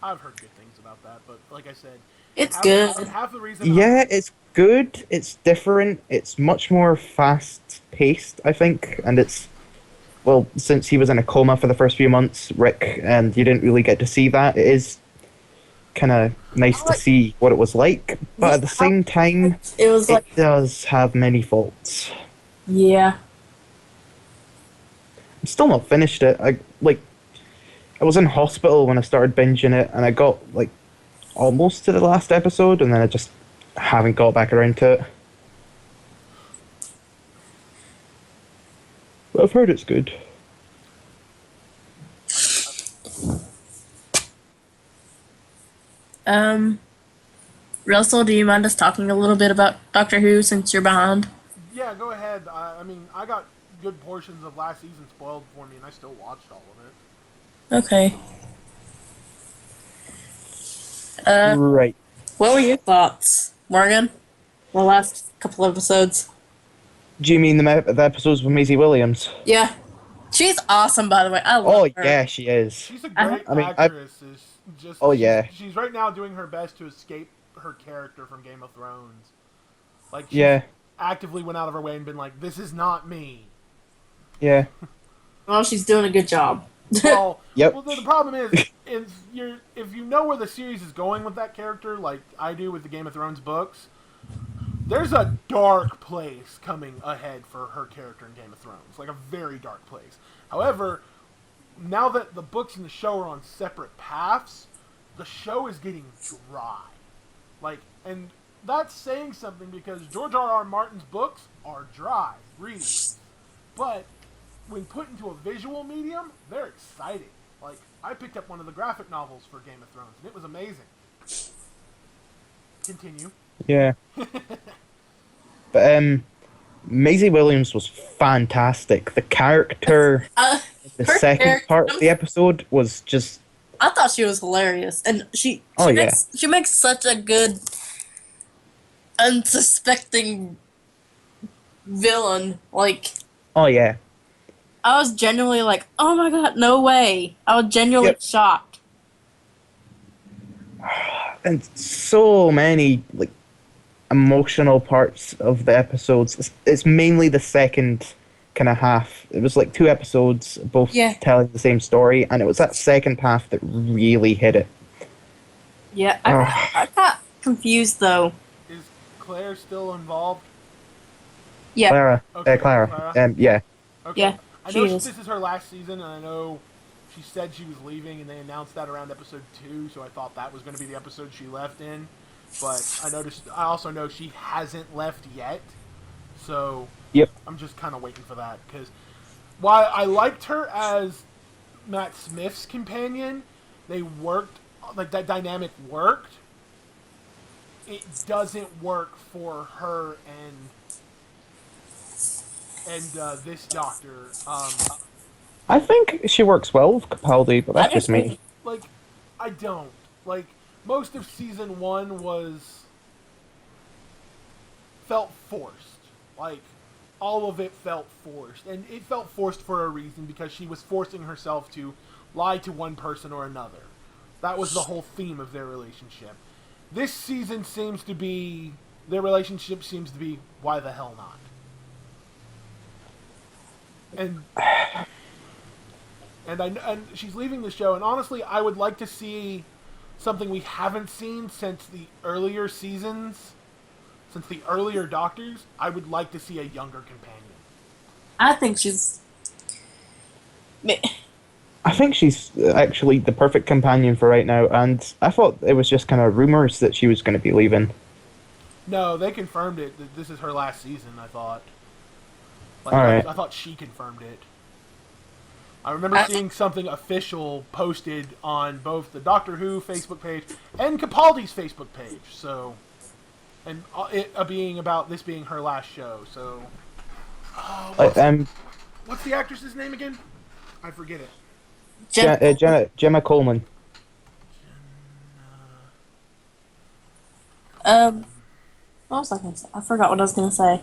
I've heard good things about that, but like I said, It's good. half the reason Yeah, it's good. It's different. It's much more fast-paced, I think. And it's, well, since he was in a coma for the first few months, Rick, and you didn't really get to see that, it is kind of nice to see what it was like. But at the same time, It was like, it does have many faults. yeah. I'm still not finished it. I was in hospital when I started binging it, and I got like almost to the last episode, and then I just haven't got back around to it. But I've heard it's good. Russell, do you mind us talking a little bit about Doctor Who since you're behind? Yeah, go ahead. I mean, I got good portions of last season spoiled for me, and I still watched all of it. Okay. Right. What were your thoughts, Morgan? The last couple episodes. Do you mean the episodes with Maisie Williams? Yeah. She's awesome, by the way. I love Oh her. yeah, she is. She's a great I mean, actress. Is just Oh, yeah. She's right now doing her best to escape her character from Game of Thrones. Like she Yeah, actively went out of her way and been like, "This is not me." yeah. Well, she's doing a good job. Well, Yep. well, the problem is if you know where the series is going with that character, like I do with the Game of Thrones books, there's a dark place coming ahead for her character in Game of Thrones, like a very dark place. However, now that the books and the show are on separate paths, the show is getting dry. Like, and that's saying something because George R. R. Martin's books are dry reading, but when put into a visual medium, they're exciting. Like, I picked up one of the graphic novels for Game of Thrones, and it was amazing. Continue. Yeah. But Maisie Williams was fantastic. The character, the Her second character- part of the episode was just I thought she was hilarious, and she Oh, yeah. she makes such a good unsuspecting villain. Like, oh yeah. I was genuinely like, oh my god, no way. I was genuinely Yep. shocked. And so many like emotional parts of the episodes. It's mainly the second kind of half. It was like 2 episodes, both Yeah. telling the same story, and it was that second half that really hit it. Yeah, I got confused though. Is Claire still involved? Yeah. Clara, Okay, Clara, Clara. yeah, Okay. Yeah, I she know is. this is her last season, and I know she said she was leaving, and they announced that around episode 2, so I thought that was going to be the episode she left in. But I also know she hasn't left yet, so Yep. I'm just kind of waiting for that. Because while I liked her as Matt Smith's companion, they worked, like, that dynamic worked. It doesn't work for her and this doctor. I think she works well with Capaldi, but that's just me. Like, I don't. Like, most of season 1 felt forced. Like, all of it felt forced. And it felt forced for a reason, because she was forcing herself to lie to one person or another. That was the whole theme of their relationship. This season seems to be, their relationship seems to be, why the hell not? And she's leaving the show, and honestly, I would like to see something we haven't seen since the earlier seasons, since the earlier Doctors. I would like to see a younger companion. I think she's. I think she's actually the perfect companion for right now, and I thought it was just kind of rumors that she was going to be leaving. No, they confirmed it. That this is her last season, I thought. Like, all right. I thought she confirmed it. I remember seeing something official posted on both the Doctor Who Facebook page and Capaldi's Facebook page. So, and it being about this being her last show. So, what's the actress's name again? I forget it. Gemma Coleman. What was I gonna say? I forgot what I was gonna say.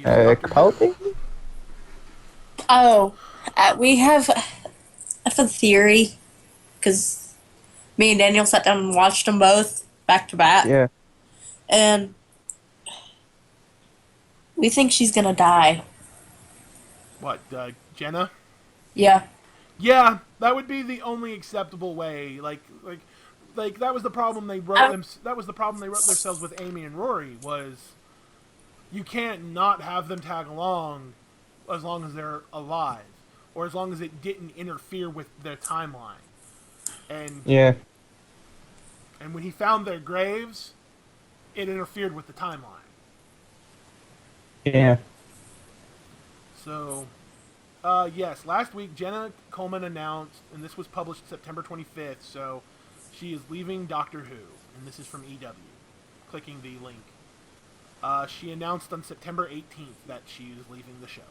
Capaldi? Oh, we have a theory, because me and Daniel sat down and watched them both back to back. Yeah. And we think she's gonna die. What, Jenna? Yeah. Yeah, that would be the only acceptable way. Like that was the problem they wrote. That was the problem they wrote themselves with Amy and Rory. Was you can't not have them tag along as long as they're alive, or as long as it didn't interfere with their timeline. And yeah. And when he found their graves, it interfered with the timeline. Yeah. So, yes, last week Jenna Coleman announced, and this was published September 25th, so she is leaving Doctor Who, and this is from EW. Clicking the link. She announced on September 18th that she is leaving the show.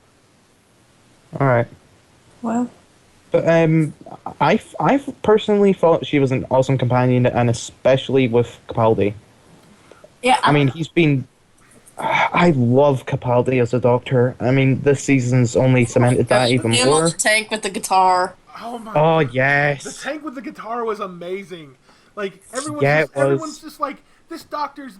All right. Well. But I personally thought she was an awesome companion, and especially with Capaldi. Yeah. I mean, he's been. I love Capaldi as a Doctor. I mean, this season's only cemented that even more. The tank with the guitar. Oh my! Oh yes. The tank with the guitar was amazing. Like Yeah, everyone's just like, this doctor's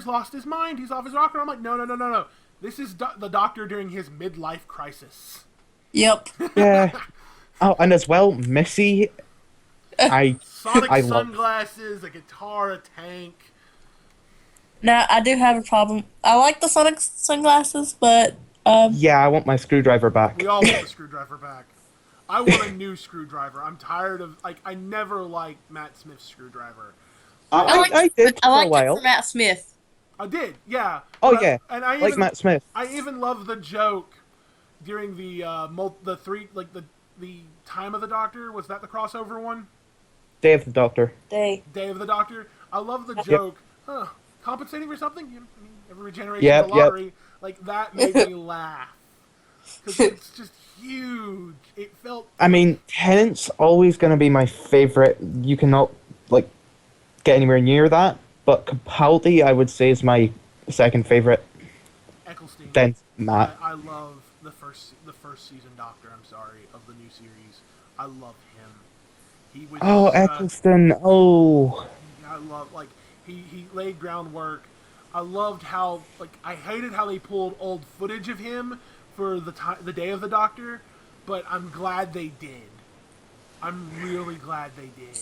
lost his mind. He's off his rocker. I'm like, no. This is the Doctor during his midlife crisis. Yep. Yeah. Oh, and as well, Missy. Sonic I sunglasses, a guitar, a tank. Now, I do have a problem. I like the Sonic sunglasses, but Yeah, I want my screwdriver back. We all want the screwdriver back. I want a new screwdriver. I'm tired of, I never liked Matt Smith's screwdriver. I did for a while. It for Matt Smith. I did, yeah. Oh yeah, and I like even, Matt Smith. I even love the joke during the the Time of the Doctor. Was that the crossover one? Day of the Doctor. Day of the Doctor. I love the joke. Huh, compensating for something? Every generation Yep, the lottery. Like, that made me laugh. Because it's just huge. It felt... I mean, Tennant's always going to be my favorite. You cannot, like, get anywhere near that. But Capaldi, I would say, is my second favorite. Eccleston. Then Matt. I love the first season Doctor, I'm sorry, of the new series. I love him. He was... Eccleston. Oh. I love, like, he laid groundwork. I loved how, like, I hated how they pulled old footage of him for the Day of the Doctor, but I'm glad they did. I'm really glad they did.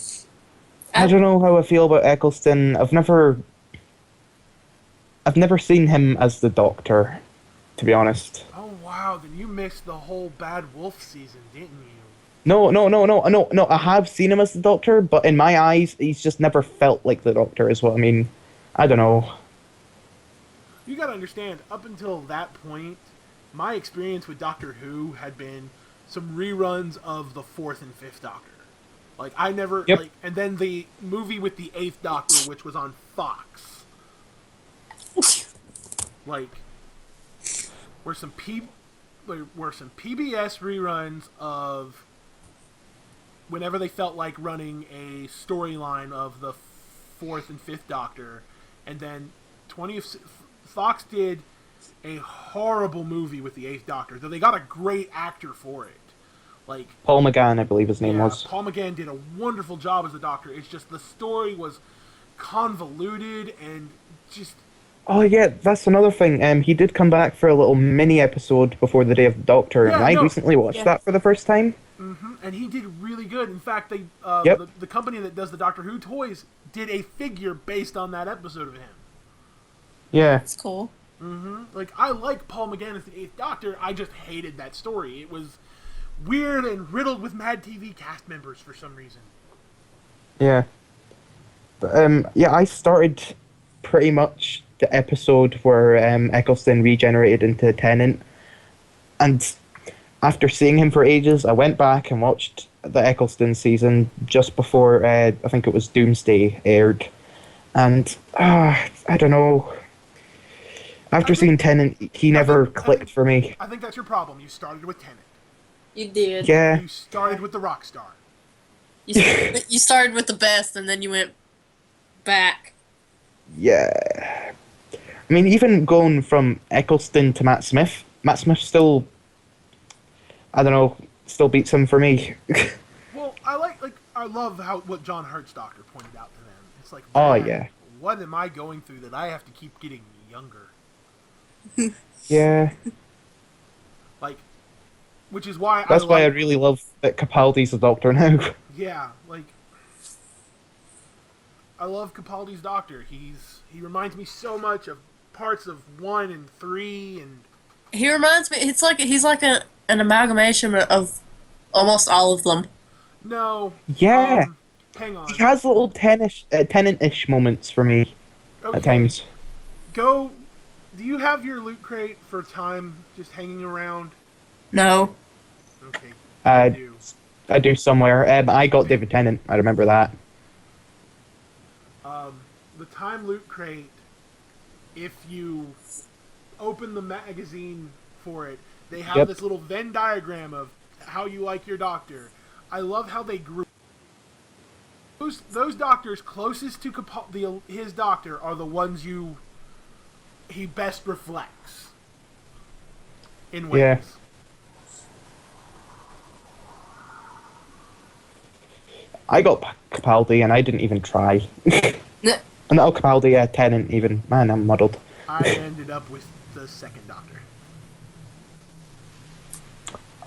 I don't know how I feel about Eccleston. I've never seen him as the Doctor, to be honest. Oh wow, then you missed the whole Bad Wolf season, didn't you? No. I have seen him as the Doctor, but in my eyes, he's just never felt like the Doctor. Is what I mean. I don't know. You gotta understand, up until that point, my experience with Doctor Who had been some reruns of the fourth and fifth Doctor. Like I never Yep. like, and then the movie with the eighth Doctor, which was on Fox. Like, were some PBS reruns of whenever they felt like running a storyline of the fourth and fifth Doctor, and then 20th Fox did a horrible movie with the eighth Doctor, though they got a great actor for it. Like Paul McGann, I believe his name was. Paul McGann did a wonderful job as the Doctor. It's just the story was convoluted and just Oh yeah, that's another thing. He did come back for a little mini episode before the Day of the Doctor, Yeah, and I no. recently watched that for the first time. and he did really good. In fact, they Yep. the company that does the Doctor Who toys did a figure based on that episode of him. Yeah. It's cool. Like I like Paul McGann as the Eighth Doctor. I just hated that story. It was weird and riddled with Mad TV cast members for some reason. Yeah. But, yeah, I started pretty much the episode where Eccleston regenerated into Tennant, and after seeing him for ages, I went back and watched the Eccleston season just before I think it was Doomsday aired, and I don't know. After seeing Tennant, he never clicked for me. I think that's your problem. You started with Tennant. You did. Yeah, You started with the rock star. You started with the best, and then you went back. yeah. I mean, even going from Eccleston to Matt Smith still, I don't know, still beats him for me. Well, I love what John Hurt's Doctor pointed out to them. It's like, Oh, man, yeah. what am I going through that I have to keep getting younger? Yeah. Like, which is why That's why I really love that Capaldi's the Doctor now. Yeah, like I love Capaldi's Doctor. He reminds me so much of parts of 1 and 3 and He reminds me. It's like he's like an amalgamation of almost all of them. no. Yeah. Hang on. He has little Tennant-ish moments for me at times. Go. Do you have your loot crate for time just hanging around? No. Okay. I do. I do somewhere. I got David Tennant. I remember that. The time loot crate. If you open the magazine for it, they have this little Venn diagram of how you like your Doctor. I love how they group. Those doctors closest to his Doctor are the ones he best reflects in ways. Yeah. I got Capaldi and I didn't even try. Not Capaldi, Tennant even. Man, I'm muddled. I ended up with the second Doctor.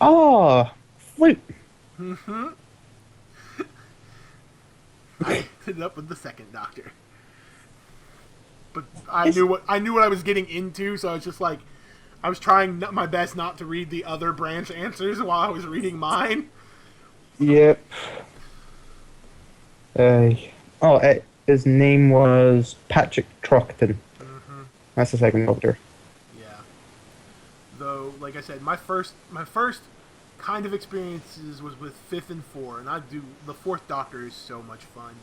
Oh, flute. I ended up with the second Doctor. But I knew what I was getting into, so I was just like, I was trying my best not to read the other branch answers while I was reading mine. Yep. His name was Patrick Troughton. That's the second Doctor. Yeah. Though, like I said, my first kind of experiences was with 5th and 4, and the 4th Doctor is so much fun,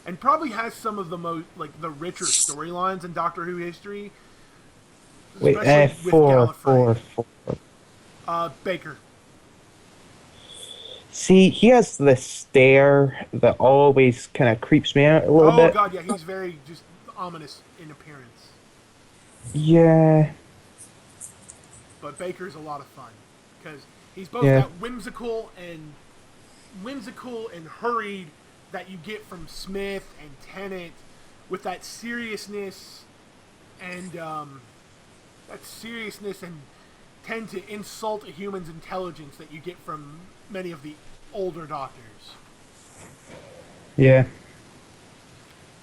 and probably has some of the most the richer storylines in Doctor Who history. Wait, Especially with four. Baker. See, he has this stare that always kind of creeps me out a little bit. Oh god, yeah, he's very just ominous in appearance. Yeah. But Baker's a lot of fun because he's both that whimsical and hurried that you get from Smith and Tennant, with that seriousness and tend to insult a human's intelligence that you get from many of the older Doctors. Yeah.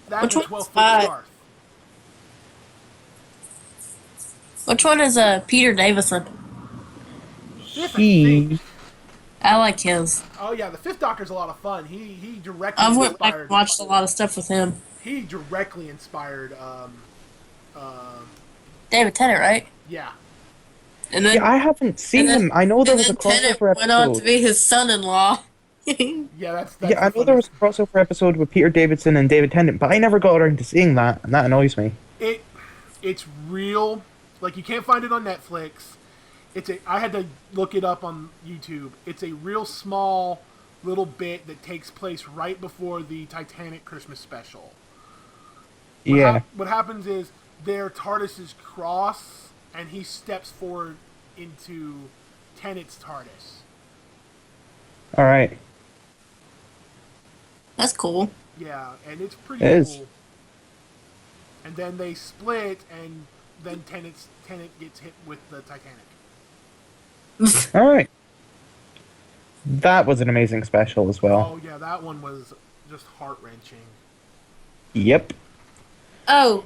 That's Which a one's 12-foot scarf. Which one is Peter Davison? Fifth, I think. I like his. Oh yeah, the Fifth Doctor's a lot of fun. He directly I've went back and inspired. watched a lot of stuff with him. He directly inspired. David Tennant, right? Yeah. And Yeah, then I haven't seen and then him. I know there and was a then Tennant crossover went on to episode. be his son-in-law. Yeah, that's Yeah, the I know there was funniest. a crossover episode with Peter Davidson and David Tennant, but I never got around to seeing that, and that annoys me. It it's real. Like you can't find it on Netflix. I had to look it up on YouTube. It's a real small little bit that takes place right before the Titanic Christmas special. Yeah. What happens is their TARDISes cross, and he steps forward into Tennant's TARDIS. All right. That's cool. Yeah, and it's pretty It cool. is. And then they split, and then Tennant gets hit with the Titanic. All right. That was an amazing special as well. Oh yeah, that one was just heart wrenching. Yep. Oh,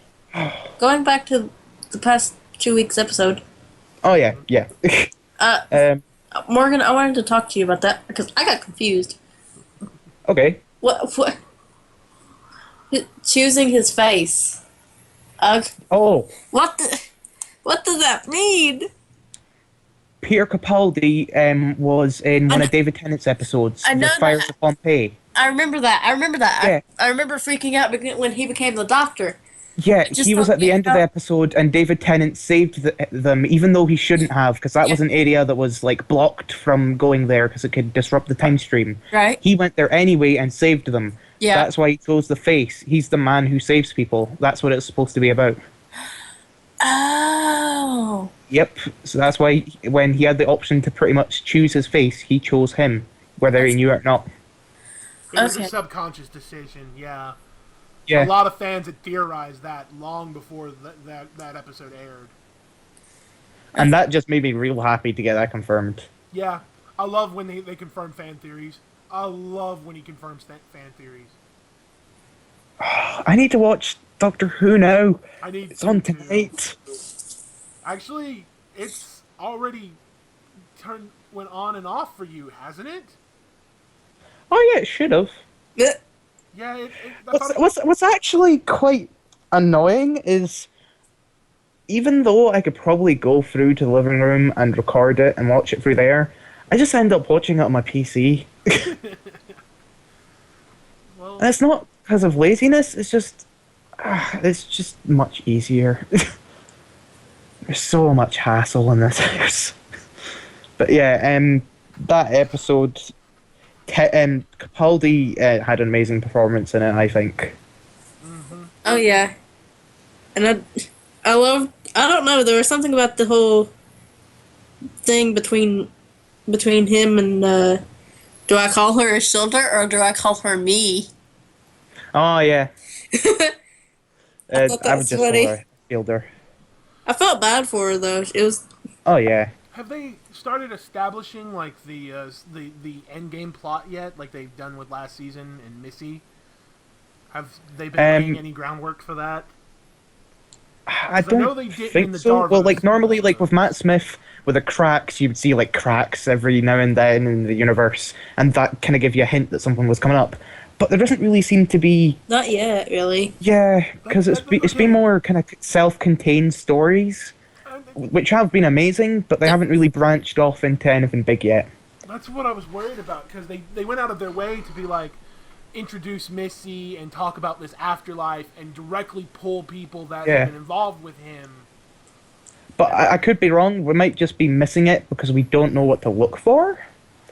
going back to the past 2 weeks episode. Oh yeah, yeah. Uh, Morgan, I wanted to talk to you about that because I got confused. Okay. What? Choosing his face. Oh, What does that mean? Peter Capaldi was in one of David Tennant's episodes, I know The Fires that. of Pompeii. I remember that. Yeah. I remember freaking out when he became the Doctor. Yeah, Just he was don't at the get end of the how- episode, and David Tennant saved them, even though he shouldn't have, because that Yeah. was an area that was like blocked from going there because it could disrupt the time stream. Right? He went there anyway and saved them. Yeah. That's why he chose the face. He's the man who saves people. That's what it's supposed to be about. Oh. Yep. So that's why when he had the option to pretty much choose his face, he chose him, whether he knew it or not. It was Okay. a subconscious decision. Yeah. Yeah. A lot of fans had theorized that long before that episode aired. And that just made me real happy to get that confirmed. Yeah, I love when they confirm fan theories. I love when he confirms fan theories. I need to watch Doctor Who now. I need It's on to, tonight. Actually, it's already went on and off for you, hasn't it? Oh yeah, it should have. Yeah. I thought it- What's actually quite annoying is, even though I could probably go through to the living room and record it and watch it through there, I just end up watching it on my PC. well, And it's not because of laziness, it's just much easier. There's so much hassle in this house. But yeah, that episode, Capaldi had an amazing performance in it, I think. Oh yeah. And I love. I don't know. There was something about the whole thing between him and. Do I call her a shoulder or do I call her me? Oh yeah. I thought that I would was just funny. call her Fielder. I felt bad for her though. It was. Oh yeah. have they started establishing like the end game plot yet, like they've done with last season and Missy? Have they been laying any groundwork for that? I 'Cause I know don't they did in think the so. Well, Darvos like normally, like episode. with Matt Smith, with the cracks, you'd see like cracks every now and then in the universe, and that kind of give you a hint that something was coming up. But there doesn't really seem to be. Not yet, really. Yeah, because it's okay. been more kind of self-contained stories, which have been amazing, but they haven't really branched off into anything big yet. That's what I was worried about, because they went out of their way to be like, introduce Missy and talk about this afterlife and directly pull people that Yeah. have been involved with him. But I could be wrong. We might just be missing it because we don't know what to look for.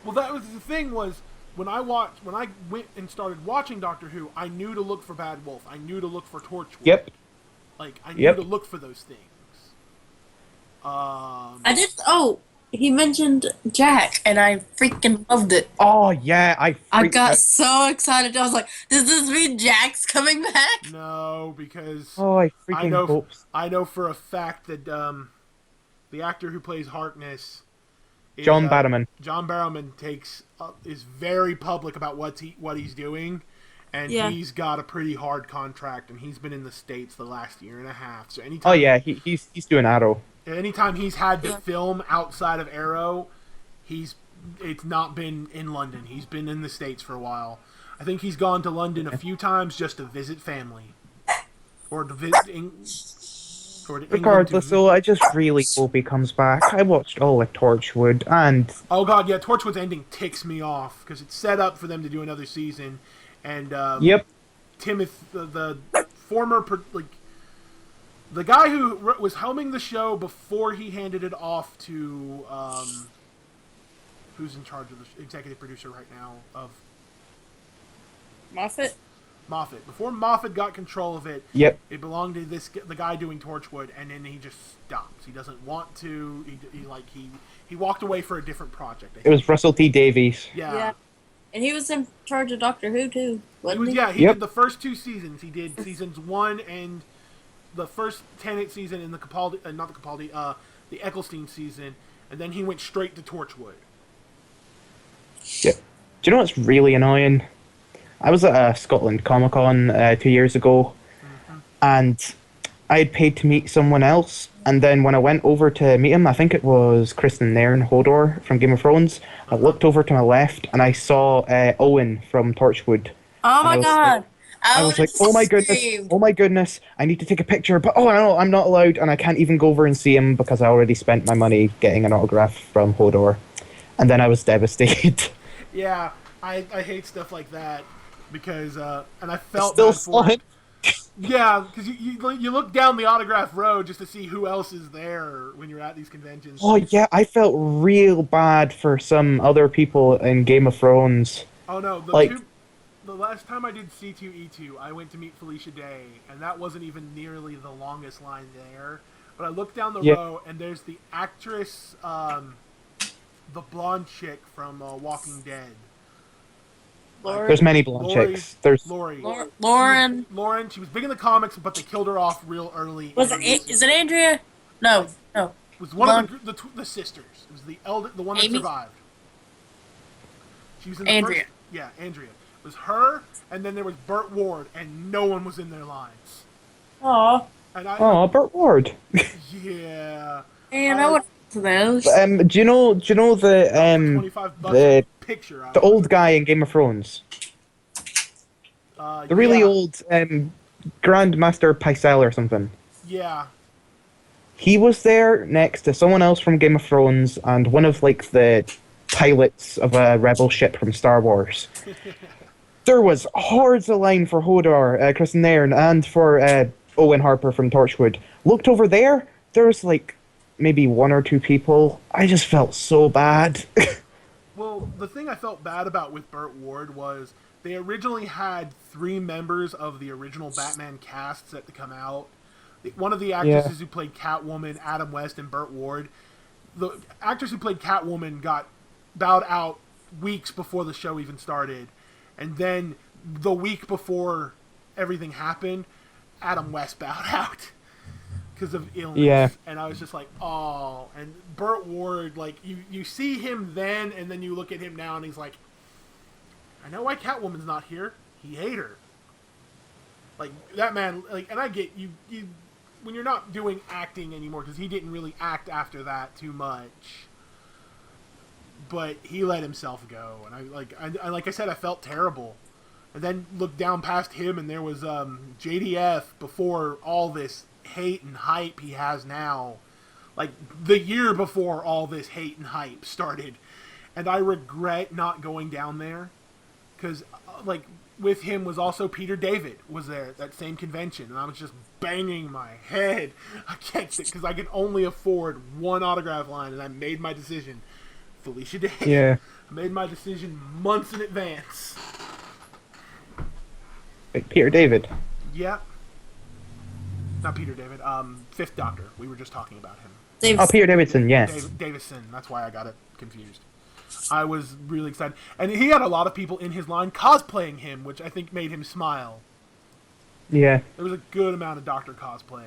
Well, that was the thing was when I went and started watching Doctor Who, I knew to look for Bad Wolf. I knew to look for Torchwood. Yep. Like I knew Yep. to look for those things. I did. Oh, he mentioned Jack, and I freaking loved it. Oh yeah, I I got out. so excited. I was like, "Does this mean Jack's coming back?" No, because Oh, I I freaking know hope. I know for a fact that the actor who plays Harkness, John Barrowman. John Barrowman is very public about what he's doing, and Yeah. he's got a pretty hard contract, and he's been in the States the last year and a half. So anytime, Oh yeah, he's doing Arrow. anytime he's had to Yeah. film outside of Arrow, he's it's not been in London. He's been in the States for a while. I think he's gone to London a few times just to visit family, or to visit or to England Regardless, to. though, I just really hope he comes back. I watched all of Torchwood, and Oh god, yeah, Torchwood's ending ticks me off because it's set up for them to do another season, and yep, Timothy, the former the guy who was helming the show before he handed it off to who's in charge of the executive producer right now of Moffat. Moffat. Before Moffat got control of it, yep. it belonged to the guy doing Torchwood, and then he just stops. He doesn't want to. He walked away for a different project. It was Russell T Davies. Yeah. And he was in charge of Doctor Who too, wasn't he? Yeah, he Yep. did the first 2 seasons. He did seasons 1 and the first Tennant season in the Capaldi, not the Capaldi, the Eccleston season, and then he went straight to Torchwood. Yep. Do you know what's really annoying? I was at Scotland Comic Con 2 years ago, and I had paid to meet someone else. And then when I went over to meet him, I think it was Kristen Nairn Hodor from Game of Thrones. I looked over to my left, and I saw Owen from Torchwood. Oh my was god! I was like, oh my goodness, I need to take a picture, but oh no, I'm not allowed, and I can't even go over and see him because I already spent my money getting an autograph from Hodor. And then I was devastated. Yeah, I hate stuff like that because and I felt Still bad for saw it. Yeah, because you look down the autograph road just to see who else is there when you're at these conventions. Oh yeah, I felt real bad for some other people in Game of Thrones. Oh no, like, the last time I did C2E2, I went to meet Felicia Day, and that wasn't even nearly the longest line there. But I looked down the row, and there's the actress, the blonde chick from Walking Dead. There's many blonde chicks. There's Lauren. Lauren. She was big in the comics, but they killed her off real early. Is it Andrea? No. It was one of the sisters. It was the one that Amy? survived. She was in the Andrea. first. Yeah, Andrea. It was her, and then there was Burt Ward, and no one was in their lines. Aw. And Burt Ward. Yeah. Man, I went to those. Do you know the $25 picture. the old guy in Game of Thrones? The really old Grandmaster Pycelle or something. Yeah. He was there next to someone else from Game of Thrones and one of like the pilots of a rebel ship from Star Wars. There was hordes of line for Hodor, Kristen Nairn, and for Owen Harper from Torchwood. Looked over there, there was like maybe 1 or 2 people. I just felt so bad. Well, the thing I felt bad about with Burt Ward was they originally had 3 members of the original Batman cast set to come out. One of the actresses who played Catwoman, Adam West, and Burt Ward. The actress who played Catwoman got bowed out weeks before the show even started. And then the week before everything happened, Adam West bowed out because of illness. Yeah. And I was just like, oh. And Burt Ward, like, you see him then, and then you look at him now, and he's like, I know why Catwoman's not here. He hate her. Like, that man, like, and I get you when you're not doing acting anymore, because he didn't really act after that too much. But he let himself go, and like I said, I felt terrible. And then looked down past him, and there was JDF before all this hate and hype he has now. Like, the year before all this hate and hype started. And I regret not going down there, because, like, with him was also Peter David was there at that same convention, and I was just banging my head against it, because I could only afford 1 autograph line, and I made my decision. Felicia Day. Yeah. I made my decision months in advance. Like Peter David. Yep. Not Peter David. 5th Doctor. We were just talking about him. Peter Davidson, yes. Davison. That's why I got it confused. I was really excited. And he had a lot of people in his line cosplaying him, which I think made him smile. Yeah. There was a good amount of Doctor cosplay.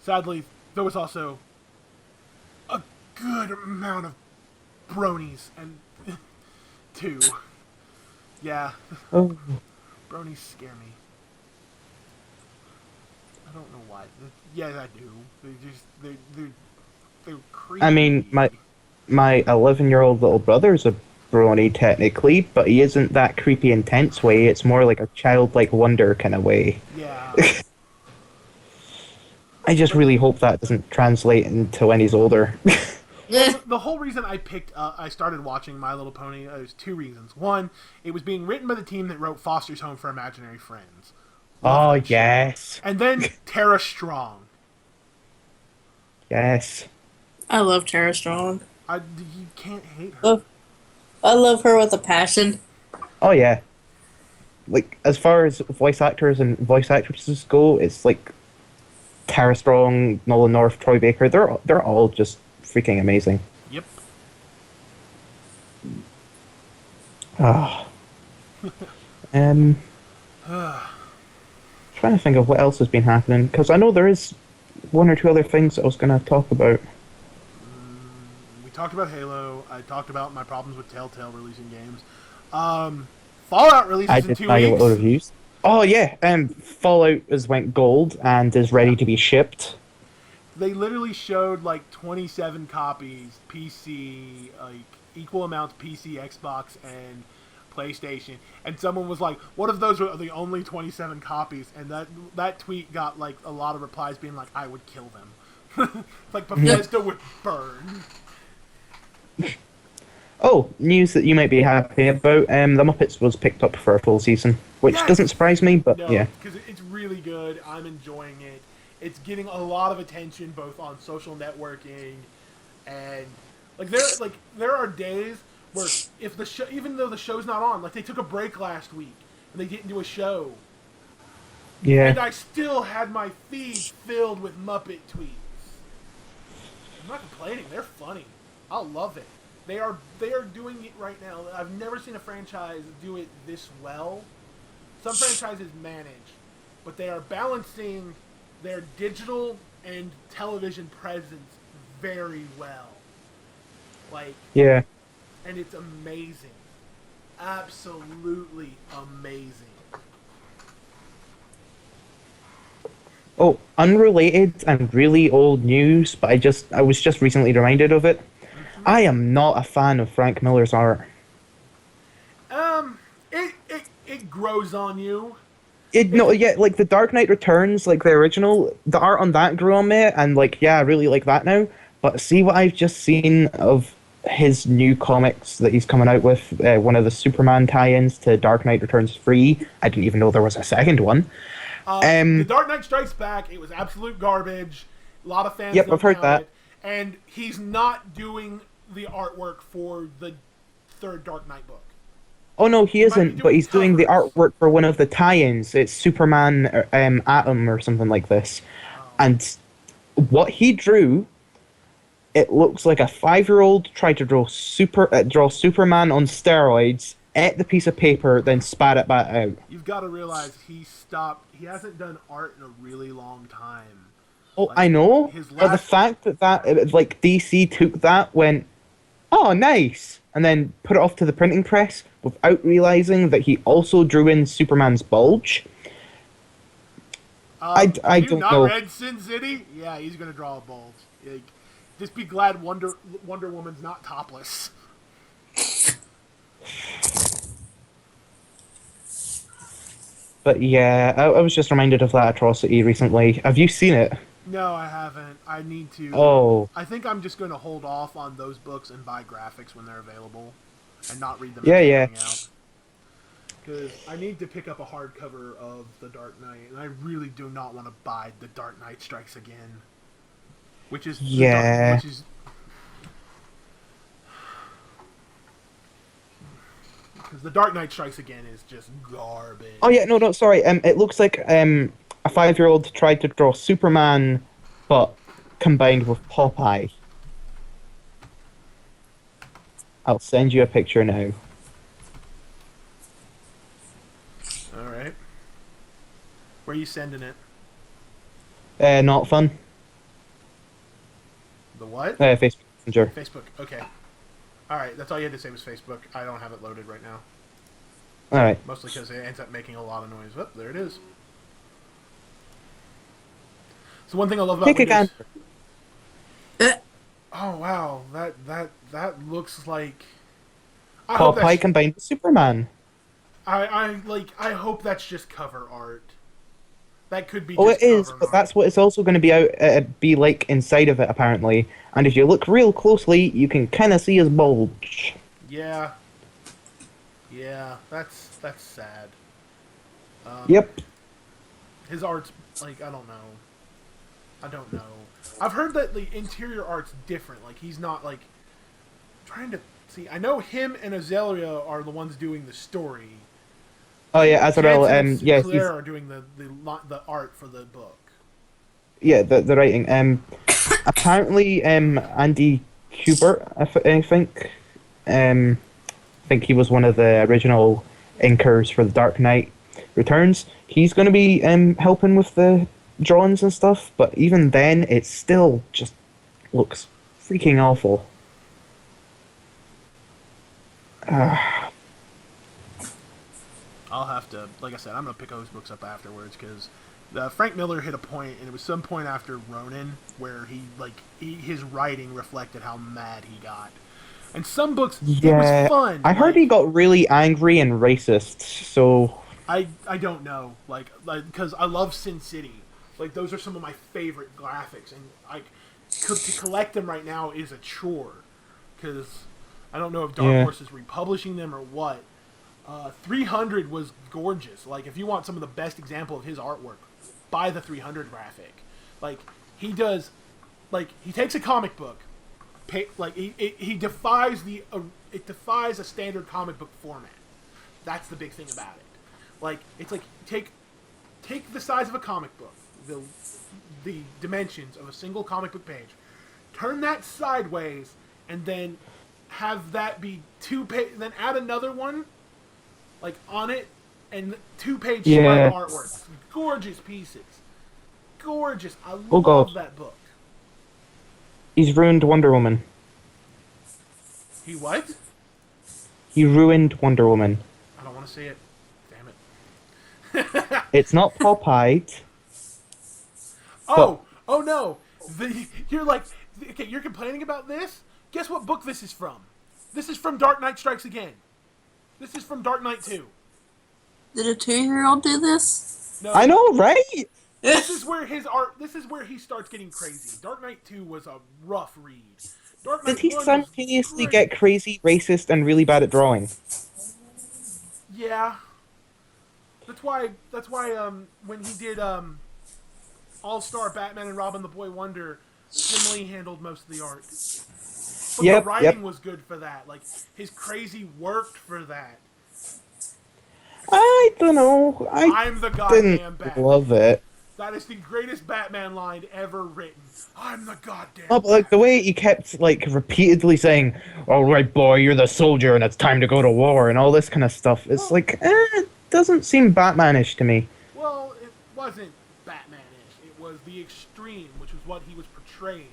Sadly, there was also a good amount of bronies and too. Yeah. Oh. Bronies scare me. I don't know why. Yeah, I do. They're creepy. I mean, my 11-year-old little brother's a brony technically, but he isn't that creepy intense way. It's more like a childlike wonder kind of way. Yeah. I just really hope that doesn't translate into when he's older. Well, the whole reason I started watching My Little Pony, there's two reasons. One, it was being written by the team that wrote Foster's Home for Imaginary Friends. Love Oh that show. yes, And then Tara Strong. yes. I love Tara Strong. You can't hate her. I love her with a passion. Oh yeah. Like as far as voice actors and voice actresses go, it's like Tara Strong, Nolan North, Troy Baker. They're all just freaking amazing. Yep. Ah. um. Trying to think of what else has been happening because I know there is one or two other things I was going to talk about. We talked about Halo. I talked about my problems with Telltale releasing games. Fallout releases I in did 2 buy a weeks. lot of reviews. Oh yeah, Fallout has went gold and is ready to be shipped. They literally showed like 27 copies, PC, like equal amounts PC, Xbox, and PlayStation. And someone was like, "What if those were the only 27 copies?" And that tweet got like a lot of replies being like, "I would kill them." Like Bethesda would burn. Oh, news that you might be happy about. The Muppets was picked up for a full season, which Yes! doesn't surprise me, but No, yeah. because it's really good. I'm enjoying it. It's getting a lot of attention both on social networking and there are days where if the show, even though the show's not on, like they took a break last week and they didn't do a show, and Yeah. I still had my feed filled with Muppet tweets. I'm not complaining. They're funny. I love it. They are doing it right now. I've never seen a franchise do it this well. Some franchises manage, but they are balancing their digital and television presence very well. Like, Yeah. and it's amazing. Absolutely amazing. Oh, unrelated and really old news, but I was just recently reminded of it. I am not a fan of Frank Miller's art. It grows on you. Like the Dark Knight Returns, like the original, the art on that grew on me, and like yeah, I really like that now. But see what I've just seen of his new comics that he's coming out with, one of the Superman tie-ins to Dark Knight Returns 3. I didn't even know there was a second one. The Dark Knight Strikes Back, it was absolute garbage. A lot of fans Yep, don't I've heard count that. it. And he's not doing the artwork for the third Dark Knight book. Oh no, he might be isn't, doing but he's doing the covers. artwork for one of the tie-ins. It's Superman Atom or something like this. And what he drew, it looks like a 5-year-old tried to draw Superman on steroids, ate the piece of paper, then spat it back out. You've got to realize he hasn't done art in a really long time. Oh, Like, I know, his but the last- fact that like DC took that, went, oh nice, and then put it off to the printing press without realizing that he also drew in Superman's bulge. I have you don't not know. read Sin City? Yeah, he's gonna draw a bulge. Like, just be glad Wonder Woman's not topless. But yeah, I was just reminded of that atrocity recently. Have you seen it? No, I haven't. I need to. Oh, I think I'm just going to hold off on those books and buy graphics when they're available, and not read them. Yeah, yeah. Because I need to pick up a hardcover of The Dark Knight, and I really do not want to buy The Dark Knight Strikes Again, which is Yeah. because The Dark Knight Strikes Again is just garbage. oh yeah, no, sorry. It looks like a 5-year-old tried to draw Superman, but combined with Popeye. I'll send you a picture now. All right. Where are you sending it? Not fun. The what? Facebook Messenger. Facebook. Okay. All right. That's all you had to say was Facebook. I don't have it loaded right now. All right. Mostly because it ends up making a lot of noise. Oh, there it is. So one thing I love about Take a Windows... gander. Oh wow, that looks like. I hope Popeye that's. combined with Superman. I hope that's just cover art. That could be Oh, it just is, cover but art. that's what it's also going to be like inside of it, apparently. And if you look real closely, you can kind of see his bulge. Yeah, yeah, that's sad. Yep. His art's like I don't know. I've heard that the interior art's different. Like he's not like trying to see. I know him and Azalea are the ones doing the story. Oh yeah, Azrael. Jansen and Yeah, Sinclair are doing the art for the book. the writing. Apparently, Andy Kubert, I think he was one of the original inkers for the Dark Knight Returns. He's going to be helping with the drawings and stuff, but even then, it still just looks freaking awful. I'll have to, like I said, I'm gonna pick those books up afterwards because Frank Miller hit a point, and it was some point after Ronin where his writing reflected how mad he got. And some books, it was Yeah, fun. I heard he got really angry and racist, so I don't know, because I love Sin City. Like those are some of my favorite graphics, and to collect them right now is a chore because I don't know if Dark Horse is republishing them or what. 300 was gorgeous. Like if you want some of the best example of his artwork, buy the 300 graphic. Like he does, like he takes a comic book, he defies it defies a standard comic book format. That's the big thing about it. Like it's like take the size of a comic book, the dimensions of a single comic book page, turn that sideways, and then have that be then add another one like on it, and 2-page spread artwork. Gorgeous pieces. Gorgeous. I love that book. He's ruined Wonder Woman. He what? He ruined Wonder Woman. I don't want to see it. Damn it. It's not Popeye. Oh no. You're like, okay, you're complaining about this? Guess what book this is from? This is from Dark Knight Strikes Again. This is from Dark Knight 2. Did a 2-year-old do this? No. I know, right? This is where he starts getting crazy. Dark Knight 2 was a rough read. Dark Knight Did he 1 simultaneously was get crazy, racist, and really bad at drawing? Yeah. That's why when he did All-Star Batman and Robin the Boy Wonder, Jim Lee handled most of the art. But the writing was good for that. Like his crazy worked for that. I don't know. I'm the goddamn Batman. Love it. That is the greatest Batman line ever written. I'm the goddamn. Oh, but like the way he kept like repeatedly saying, "All right, boy, you're the soldier, and it's time to go to war," and all this kind of stuff. It's it doesn't seem Batmanish to me. Well, it wasn't Batmanish. It was the extreme, which was what he was portraying.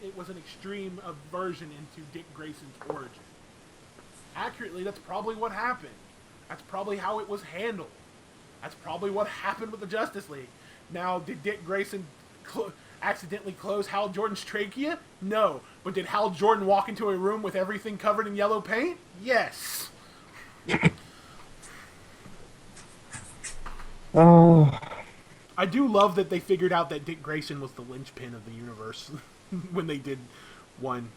It was an extreme version into Dick Grayson's origin. Accurately, that's probably what happened. That's probably how it was handled. That's probably what happened with the Justice League. Now, did Dick Grayson accidentally close Hal Jordan's trachea? No. But did Hal Jordan walk into a room with everything covered in yellow paint? Yes. Oh. I do love that they figured out that Dick Grayson was the linchpin of the universe when they did one.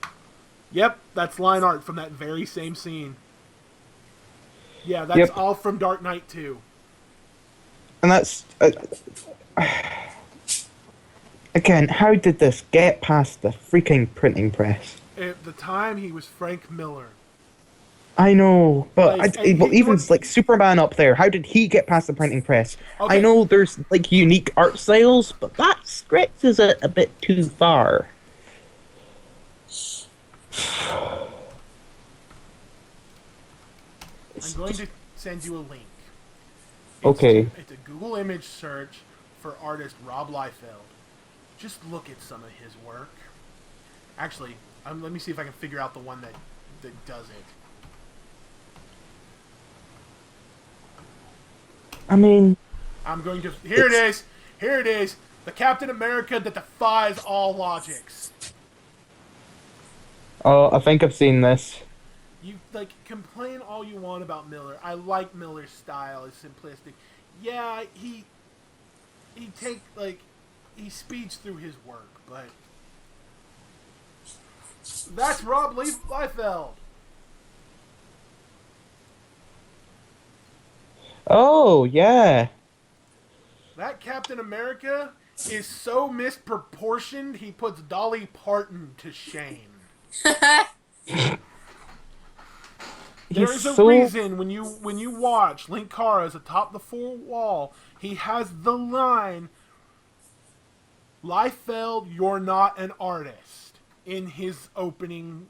Yep, that's line art from that very same scene. Yeah, that's all from Dark Knight 2. And that's... again, how did this get past the freaking printing press? At the time, he was Frank Miller. I know, but even was, like Superman up there, how did he get past the printing press? Okay. I know there's like unique art styles, but that stretches it a bit too far. I'm going to send you a link. It's a Google image search for artist Rob Liefeld. Just look at some of his work. Actually, let me see if I can figure out the one that does it. I mean... I'm going to... Here it is! Here it is! The Captain America that defies all logics. Oh, I think I've seen this. You like complain all you want about Miller. I like Miller's style. It's simplistic. Yeah, he take like he speeds through his work, but that's Rob Liefeld. Oh, yeah. That Captain America is so misproportioned. He puts Dolly Parton to shame. There He's is a so... reason when you watch Linkara's atop the fourth wall, he has the line, "Liefeld, you're not an artist," in his opening,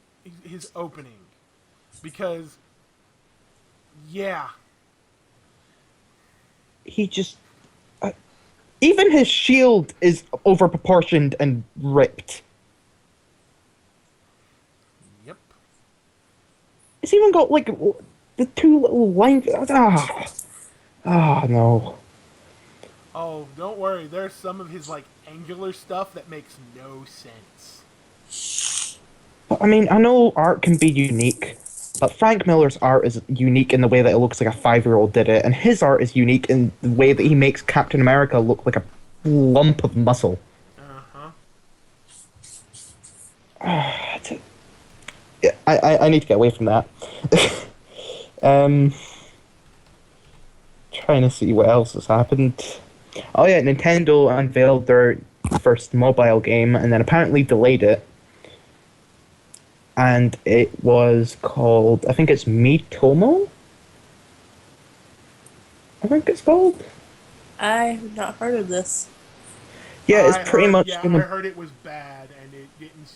because yeah, He just... Uh, even his shield is overproportioned and ripped. yep. It's even got, like, the two little lines... Ah, no. Oh, don't worry. There's some of his like angular stuff that makes no sense. I mean, I know art can be unique, but Frank Miller's art is unique in the way that it looks like a 5-year-old did it, and his art is unique in the way that he makes Captain America look like a lump of muscle. I need to get away from that. um, Trying to see what else has happened. Oh yeah, Nintendo unveiled their first mobile game and then apparently delayed it. And it was called, I think it's Miitomo? I think it's called. I have not heard of this. Yeah, it's pretty much... Yeah, I heard it was bad, and it didn't.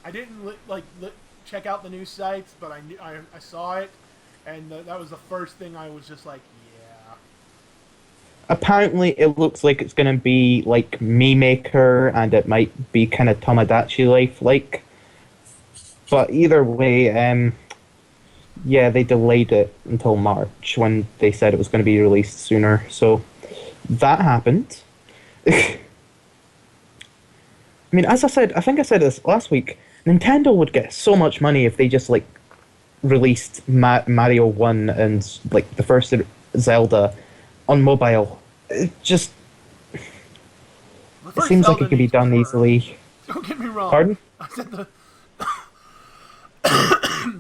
I didn't check out the news sites, but I saw it, and that was the first thing I was just like, yeah. Apparently, it looks like it's going to be like Me Maker, and it might be kind of Tomodachi Life-like. But either way, yeah, they delayed it until March when they said it was going to be released sooner. So that happened. I mean, as I said, I think I said this last week, Nintendo would get so much money if they just, like, released Mario 1 and, like, the first Zelda on mobile. It just... The It first seems like Zelda it could be needs done more. easily. Don't get me wrong. Pardon? I said the.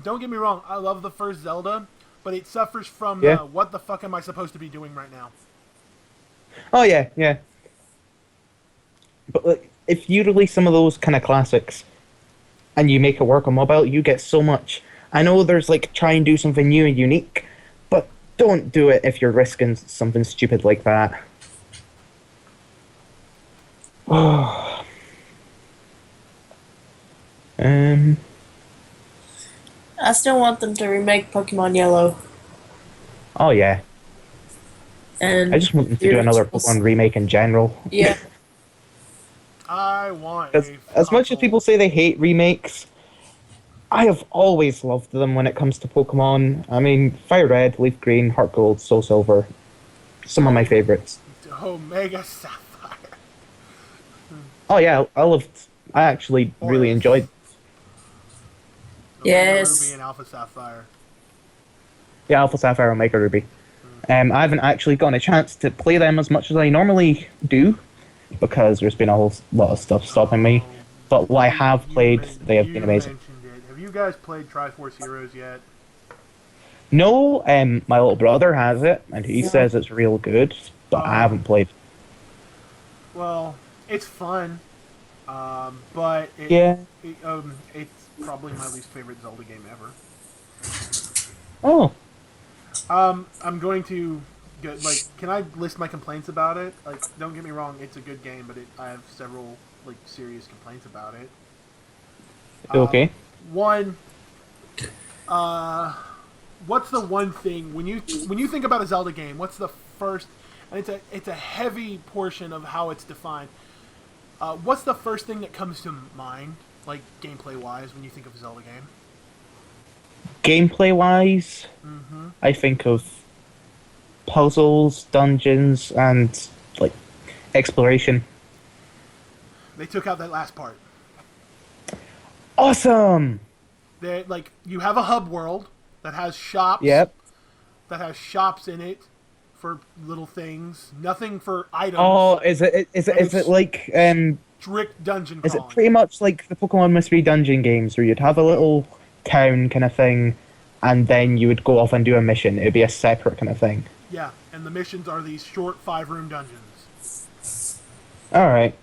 Don't get me wrong. I love the first Zelda, but it suffers from Yeah. what the fuck am I supposed to be doing right now? Oh, yeah, yeah. But, like, if you release some of those kind of classics and you make it work on mobile, you get so much. I know there's, like, try and do something new and unique, but don't do it if you're risking something stupid like that. um... I still want them to remake Pokemon Yellow. Oh, yeah. And I just want them to do another Pokemon remake in general. Yeah. I want As much as people say they hate remakes, I have always loved them when it comes to Pokemon. I mean, Fire Red, Leaf Green, Heart Gold, Soul Silver. Some of my favorites. Omega Sapphire. Oh, yeah, I actually really enjoyed... Yes. Ruby and Alpha Sapphire. Yeah, Alpha Sapphire, Omega Ruby. I haven't actually gotten a chance to play them as much as I normally do, because there's been a whole lot of stuff stopping me. But what I have played, they have been amazing. Have you guys played Triforce Heroes yet? No, my little brother has it, and he says it's real good, but I haven't played. Well, it's fun, but it's probably my least favorite Zelda game ever. Oh. I'm going to get, like, can I list my complaints about it? Like, don't get me wrong, it's a good game, but I have several, like, serious complaints about it. Okay. One, what's the one thing when you think about a Zelda game? What's the first? And it's a heavy portion of how it's defined. What's the first thing that comes to mind, like gameplay wise, when you think of a Zelda game? Gameplay wise, I think of puzzles, dungeons, and like exploration. They took out that last part. Awesome! Like you have a hub world that has shops. Yep. That has shops in it for little things. Nothing for items. Oh, is it like strict dungeon is it crawling. pretty much like the Pokemon Mystery Dungeon games where you'd have a little town kind of thing, and then you would go off and do a mission? It'd be a separate kind of thing. Yeah, and the missions are these short 5-room dungeons. All right.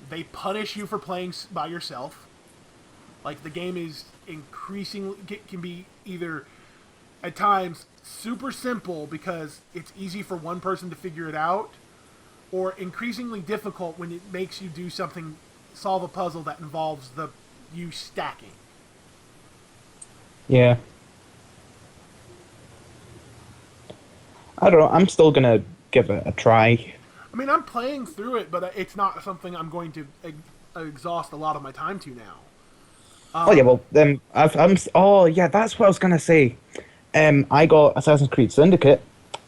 They punish you for playing by yourself. Like the game is increasingly can be either at times super simple because it's easy for one person to figure it out, or increasingly difficult when it makes you do something, solve a puzzle that involves you stacking. Yeah. I don't know. I'm still gonna give it a try. I mean, I'm playing through it, but it's not something I'm going to exhaust a lot of my time to now. Oh yeah, well then oh yeah, that's what I was gonna say. I got Assassin's Creed Syndicate,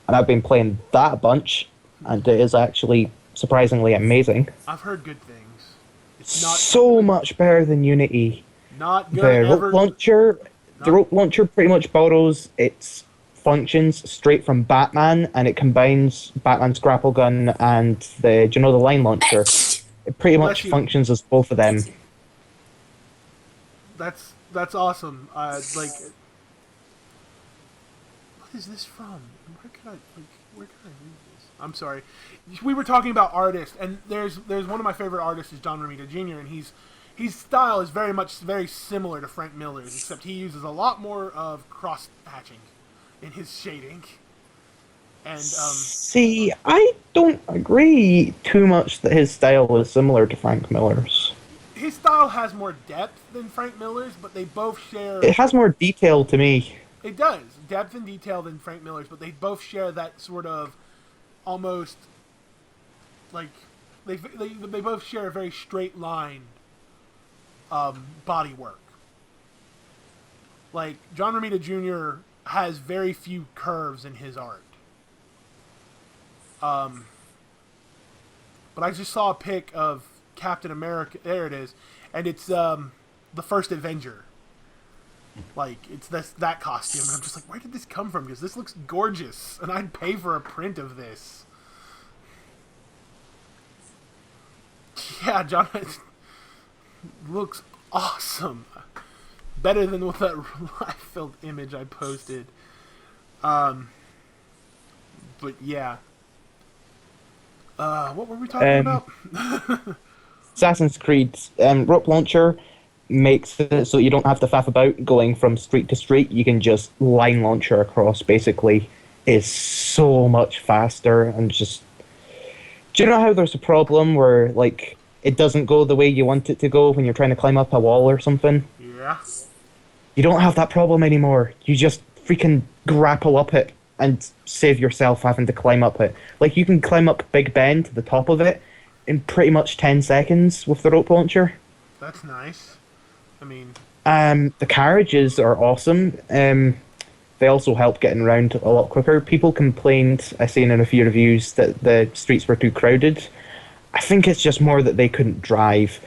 and I've been playing that a bunch, and it is actually surprisingly amazing. I've heard good things. It's not So much better than Unity. not good. The rope launcher, the rope launcher pretty much borrows its functions straight from Batman, and it combines Batman's grapple gun and the line launcher. It pretty much functions as both of them. That's awesome. Like, what is this from? Where can I read this? I'm sorry. We were talking about artists, and there's one of my favorite artists is John Romita Jr. and his style is very similar to Frank Miller's, except he uses a lot more of cross hatching in his shading. And see, I don't agree too much that his style is similar to Frank Miller's. His style has more depth than Frank Miller's, but they both share... It has more detail to me. It does. Depth and detail than Frank Miller's, but they both share that sort of almost... Like, they both share a very straight line body work. Like, John Romita Jr. has very few curves in his art. But I just saw a pic of Captain America. There it is, and it's the first Avenger. Like it's that costume. And I'm just like, where did this come from? Because this looks gorgeous, and I'd pay for a print of this. Yeah, John looks awesome. Better than with that life-filled image I posted. But yeah. What were we talking about? Assassin's Creed rope launcher makes it so you don't have to faff about going from street to street. You can just line launcher across, basically. Is so much faster and just... Do you know how there's a problem where, like, it doesn't go the way you want it to go when you're trying to climb up a wall or something? Yeah. You don't have that problem anymore. You just freaking grapple up it and save yourself having to climb up it. Like, you can climb up Big Ben to the top of it in pretty much 10 seconds with the rope launcher. That's nice. I mean... The carriages are awesome. They also help getting around a lot quicker. People complained, I've seen in a few reviews, that the streets were too crowded. I think it's just more that they couldn't drive.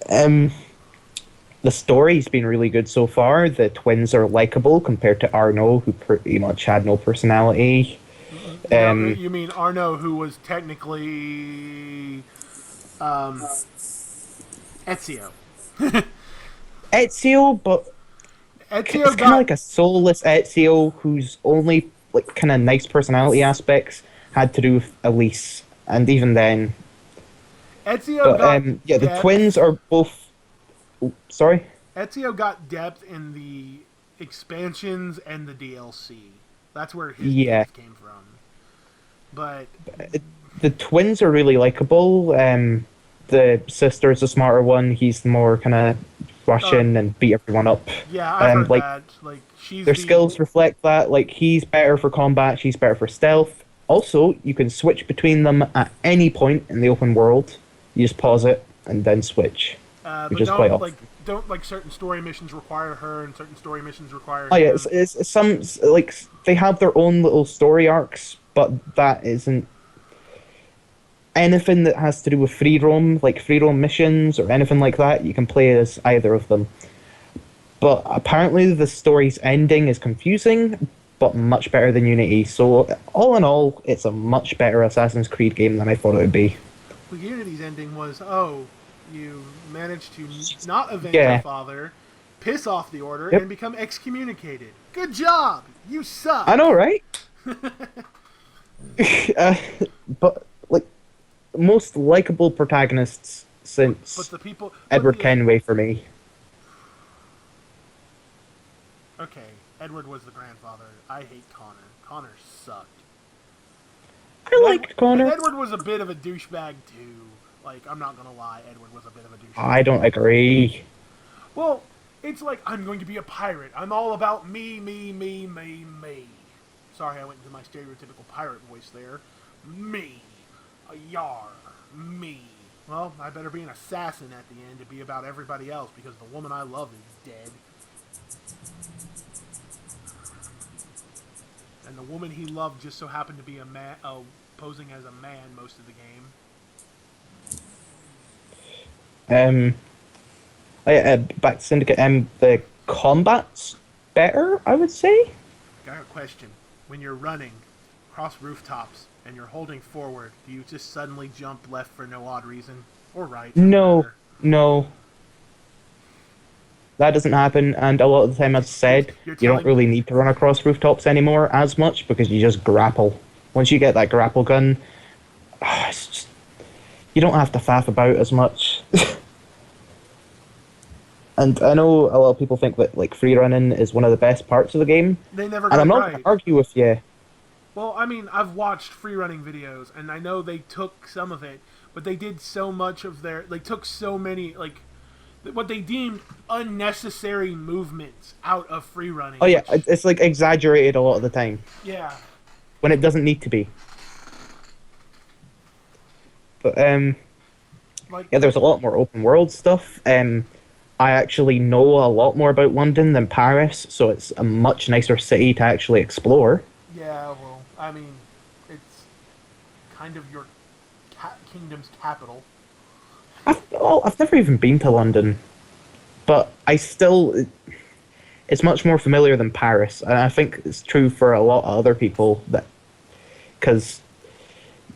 The story's been really good so far. The twins are likable compared to Arno, who pretty much had no personality. You mean Arno, who was technically Ezio. Ezio, but Ezio it's kind of like a soulless Ezio whose only like kind of nice personality aspects had to do with Elise, and even then. Ezio got the twins are both. Oh, sorry. Ezio got depth in the expansions and the DLC. That's where his depth came from. But the twins are really likable. The sister's the smarter one. He's the more kind of rush in and beat everyone up. Yeah, I heard that. Like their skills reflect that. Like he's better for combat. She's better for stealth. Also, you can switch between them at any point in the open world. You just pause it and then switch. But don't certain story missions require her and certain story missions require him? Oh yeah, it's some like they have their own little story arcs, but that isn't. anything that has to do with free roam, like free roam missions or anything like that, you can play as either of them. But apparently the story's ending is confusing, but much better than Unity. So all in all, it's a much better Assassin's Creed game than I thought it would be. Well, Unity's ending was, oh, you managed to not avenge Yeah. your father, piss off the Order, Yep. and become excommunicated. Good job! You suck! I know, right? But like most likable protagonists since But the people... Edward but the- Kenway for me. Okay, Edward was the grandfather. I hate Connor. Connor sucked. I liked Connor. And Edward was a bit of a douchebag, too. Like, I'm not gonna lie, Edward was a bit of a douchebag. I don't agree. Well, it's like, I'm going to be a pirate. I'm all about me, me, me, me, me. Sorry, I went into my stereotypical pirate voice there. Me. A yar. Me. Well, I better be an assassin at the end to be about everybody else because the woman I love is dead. And the woman he loved just so happened to be a man, posing as a man most of the game. Back to Syndicate, the combat's better, I would say. Got a question. When you're running across rooftops and you're holding forward, do you just suddenly jump left for no odd reason? Or right? No, Matter. no. That doesn't happen, and a lot of the time, as said, You're you don't telling- really need to run across rooftops anymore as much because you just grapple. Once you get that grapple gun, it's just, you don't have to faff about as much. And I know a lot of people think that like free running is one of the best parts of the game, They never and got I'm it not right. going to argue with you. Well, I mean, I've watched free running videos, and I know they took some of it, but they did so much of their... They took so many, like, what they deemed unnecessary movements out of free running. Oh yeah, which- it's like exaggerated a lot of the time yeah. when it doesn't need to be. But Like, yeah, there's a lot more open world stuff. I actually know a lot more about London than Paris, so it's a much nicer city to actually explore. yeah, well, I mean, it's kind of your kingdom's capital. I've never even been to London, but it's much more familiar than Paris, and I think it's true for a lot of other people because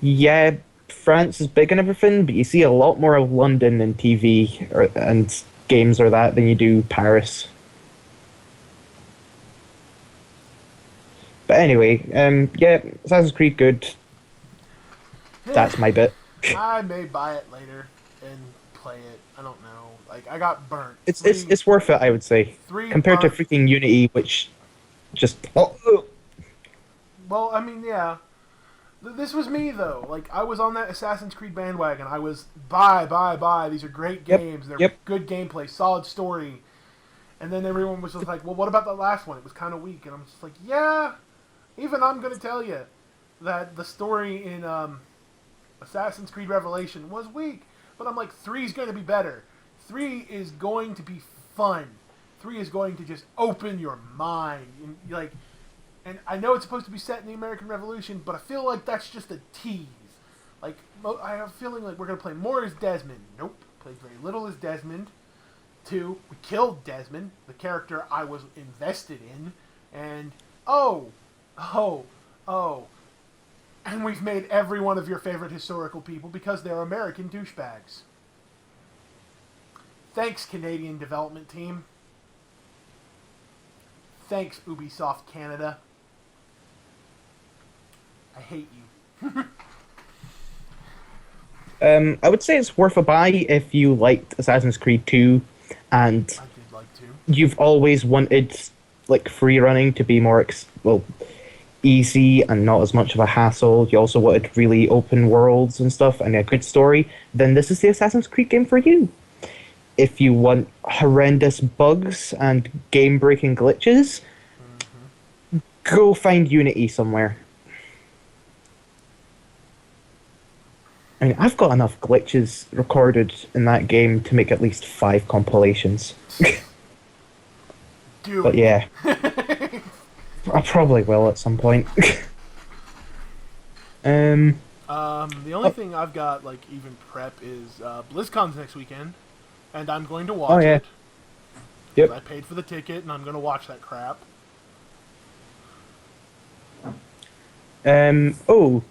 yeah, France is big and everything, but you see a lot more of London in TV and games or that than you do Paris. But anyway, yeah, Assassin's Creed good. That's my bit. I may buy it later and play it. I don't know. Like, I got burnt. It's worth it, I would say, compared to burnt- freaking Unity, which just Well, I mean, yeah. This was me, though. Like, I was on that Assassin's Creed bandwagon. I was, buy. These are great Yep, games. They're yep. good gameplay, solid story. And then everyone was just like, well, what about the last one? It was kind of weak. And I'm just like, yeah, even I'm going to tell you that the story in Assassin's Creed Revelation was weak. But I'm like, 3 is going to be better. 3 is going to be fun. 3 is going to just open your mind. And, like... And I know it's supposed to be set in the American Revolution, but I feel like that's just a tease. Like, I have a feeling like we're going to play more as Desmond. Nope. Played very little as Desmond. 2, we killed Desmond, the character I was invested in. And, and we've made every one of your favorite historical people because they're American douchebags. Thanks, Canadian development team. Thanks, Ubisoft Canada. I hate you. I would say it's worth a buy if you liked Assassin's Creed 2 and I did like to. you've always wanted like free running to be more easy and not as much of a hassle. You also wanted really open worlds and stuff and a good story, then this is the Assassin's Creed game for you. If you want horrendous bugs and game-breaking glitches, go find Unity somewhere. I mean, I've got enough glitches recorded in that game to make at least 5 compilations. Do But it. yeah, I probably will at some point. The only thing I've got, like, even prep is BlizzCon's next weekend, and I'm going to Oh watch yeah. it. 'Cause I Yep. paid for the ticket, and I'm going to watch that crap. Oh,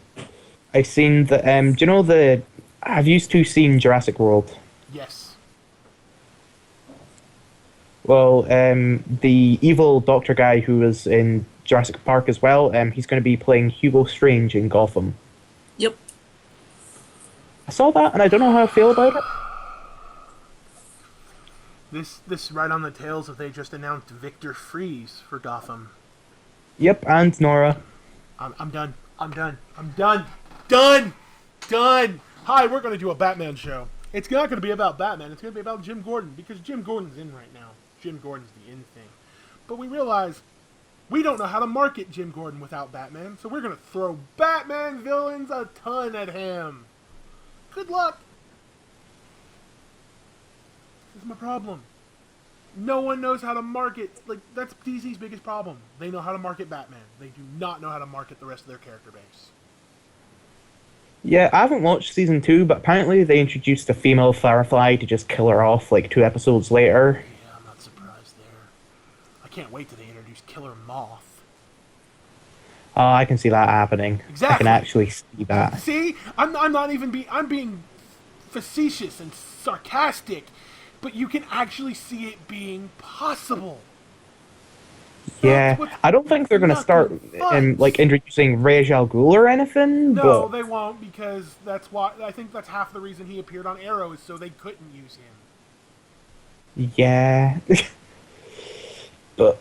I seen the. Do you know the? Have you two seen Jurassic World? Yes. Well, the evil doctor guy who was in Jurassic Park as well. He's going to be playing Hugo Strange in Gotham. Yep. I saw that, and I don't know how I feel about it. This right on the tails of they just announced Victor Freeze for Gotham. Yep, and Nora. I'm done. I'm done. I'm done. Done. Done. Hi, we're going to do a Batman show. It's not going to be about Batman. It's going to be about Jim Gordon, because Jim Gordon's in right now. Jim Gordon's the in thing. But we realize we don't know how to market Jim Gordon without Batman, so we're going to throw Batman villains a ton at him. Good luck. This is my problem. No one knows how to market. Like, that's DC's biggest problem. They know how to market Batman. They do not know how to market the rest of their character base. Yeah, I haven't watched season 2, but apparently they introduced a female Firefly to just kill her off like 2 episodes later. Yeah, I'm not surprised there. I can't wait till they introduce Killer Moth. Oh, I can see that happening. I Exactly. can actually see that. See, I'm not even I'm being facetious and sarcastic, but you can actually see it being possible. Yeah, what's I don't think they're going to start fun. like introducing Ra's al Ghul or anything. No, but they won't, because that's why I think that's half the reason he appeared on Arrow, is so they couldn't use him. yeah, but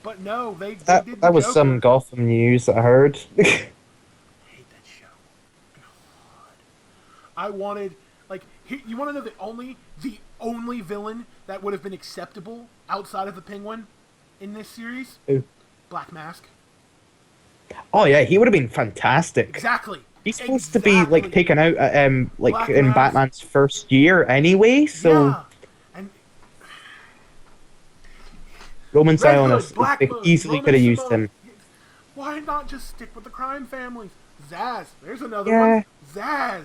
But no, they that did the that was Joker. some Gotham news that I heard. I hate that show. God. I wanted, like, you want to know the only villain that would have been acceptable outside of the Penguin in this series? Who? Black Mask. Oh yeah, he would have been fantastic. Exactly. He's supposed to be like taken out like Black in Mask. Batman's first year anyway. So Yeah. And Roman Red Hood, Sionis, Black they Hood, easily Roman could have used Simone. him. Why not just stick with the crime families? Zaz. There's another Yeah. one. Zaz.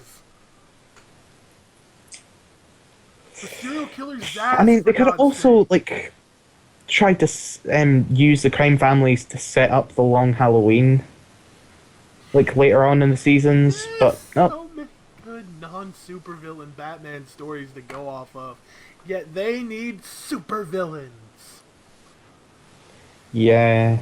The serial killer Zaz. I mean, for they could have God's also sake. like tried to use the crime families to set up the long Halloween, like later on in the seasons. But no, So many good non-supervillain Batman stories to go off of. Yet they need supervillains. yeah.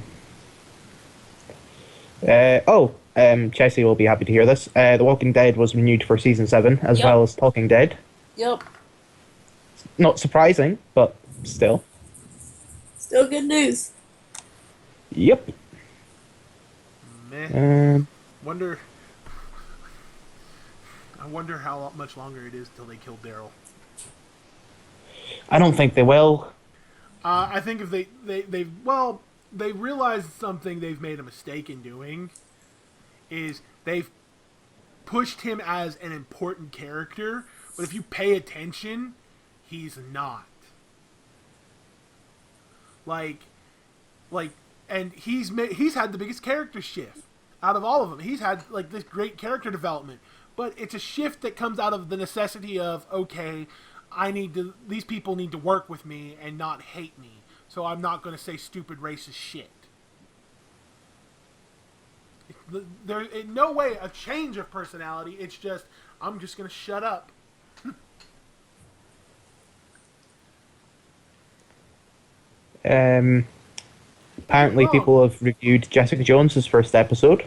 Chessie will be happy to hear this. The Walking Dead was renewed for season 7, as Yep. well as Talking Dead. Yep. Not surprising, but still. Still good news. Yep. Meh. Wonder. I wonder how much longer it is till they kill Daryl. I don't think they will. I think if they realized something they've made a mistake in doing is they've pushed him as an important character, but if you pay attention, he's not. Like, and he's had the biggest character shift out of all of them. He's had like this great character development, but it's a shift that comes out of the necessity of, okay, these people need to work with me and not hate me, so I'm not going to say stupid racist shit. There in no way a change of personality. It's just, I'm just going to shut up. Apparently, Wrong. people have reviewed Jessica Jones's first episode.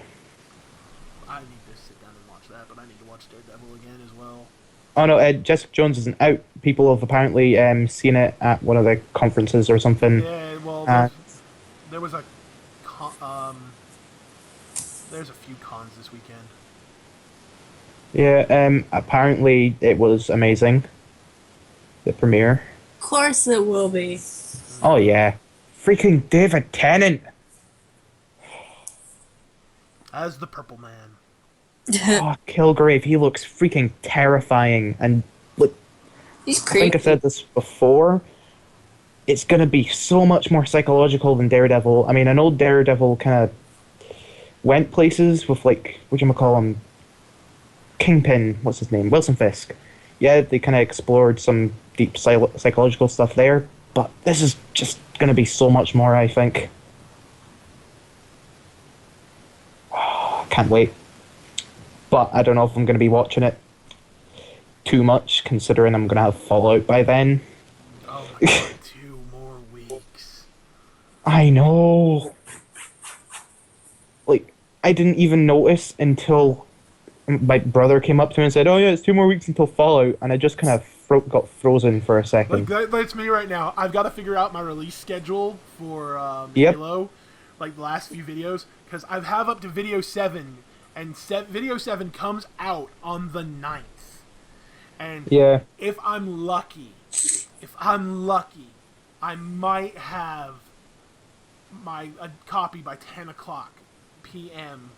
I need to sit down and watch that, but I need to watch Daredevil again as well. Oh no, Jessica Jones isn't out. People have apparently seen it at one of the conferences or something. Yeah, well, there was a there's a few cons this weekend. Yeah, apparently it was amazing. The premiere. Of course it will be. Oh yeah, freaking David Tennant. As the Purple Man. Oh, Kilgrave, he looks freaking terrifying. And look, He's I creepy. think I said this before. It's gonna be so much more psychological than Daredevil. I mean, I know Daredevil kind of went places with like, whatchamacallem, Kingpin, what's his name? Wilson Fisk. Yeah, they kind of explored some deep psychological stuff there, but this is just going to be so much more, I think. Can't wait. But I don't know if I'm going to be watching it too much, considering I'm going to have Fallout by then. Oh my god, 2 more weeks. I know. Like, I didn't even notice until my brother came up to me and said, "Oh yeah, it's 2 more weeks until Fallout," and I just kind of got frozen for a second. That's me right now. I've got to figure out my release schedule for Yep. Halo, like the last few videos, because I have up to video 7, and video 7 comes out on the 9th. And Yeah. if I'm lucky, I might have a copy by 10 o'clock p.m.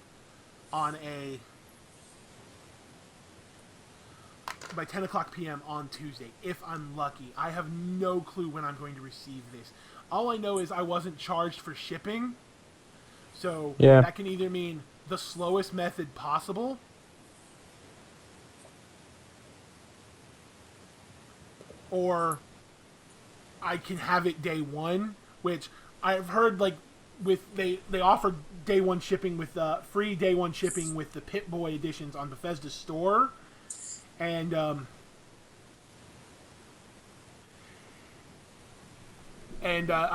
on a... by 10 o'clock p.m. on Tuesday, if I'm lucky. I have no clue when I'm going to receive this. All I know is I wasn't charged for shipping, so Yeah. that can either mean the slowest method possible, or I can have it day one, which I've heard like they offered day one shipping with free day one shipping with the Pip-Boy editions on Bethesda's store, and I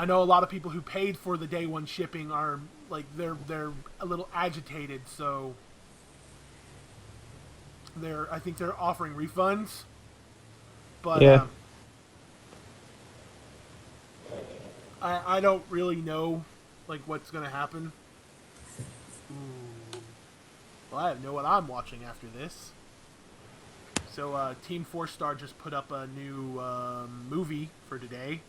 know a lot of people who paid for the day one shipping are like they're a little agitated, so I think they're offering refunds, but Yeah. I don't really know like what's gonna happen. Ooh. Well, I know what I'm watching after this. So Team 4-Star just put up a new movie for today.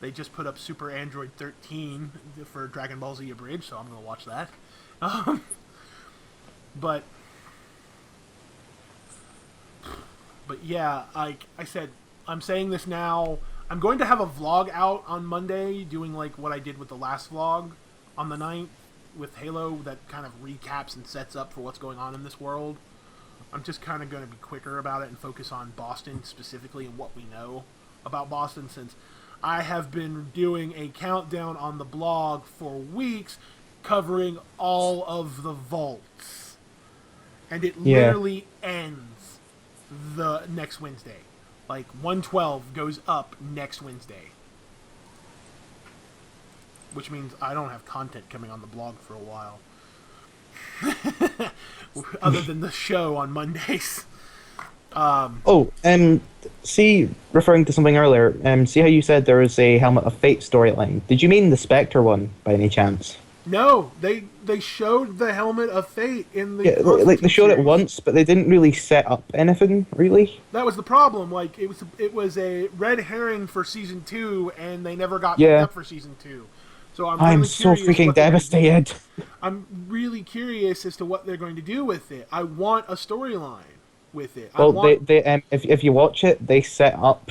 They just put up Super Android 13 for Dragon Ball Z Abridged, so I'm gonna watch that. But yeah, like I said, I'm saying this now. I'm going to have a vlog out on Monday doing like what I did with the last vlog on the 9th with Halo that kind of recaps and sets up for what's going on in this world. I'm just kind of going to be quicker about it and focus on Boston specifically and what we know about Boston, since I have been doing a countdown on the blog for weeks covering all of the vaults. And it literally ends the next Wednesday. Like, 112 goes up next Wednesday. Which means I don't have content coming on the blog for a while. Other than the show on Mondays. See, referring to something earlier, see how you said there was a Helmet of Fate storyline? Did you mean the Spectre one, by any chance? No, they showed the Helmet of Fate in the... Yeah, like they showed it once, but they didn't really set up anything, really. That was the problem. Like, it was a red herring for Season 2, and they never got picked up for Season 2. So I'm really so freaking devastated. I'm really curious as to what they're going to do with it. I want a storyline with it. Well, if you watch it, they set up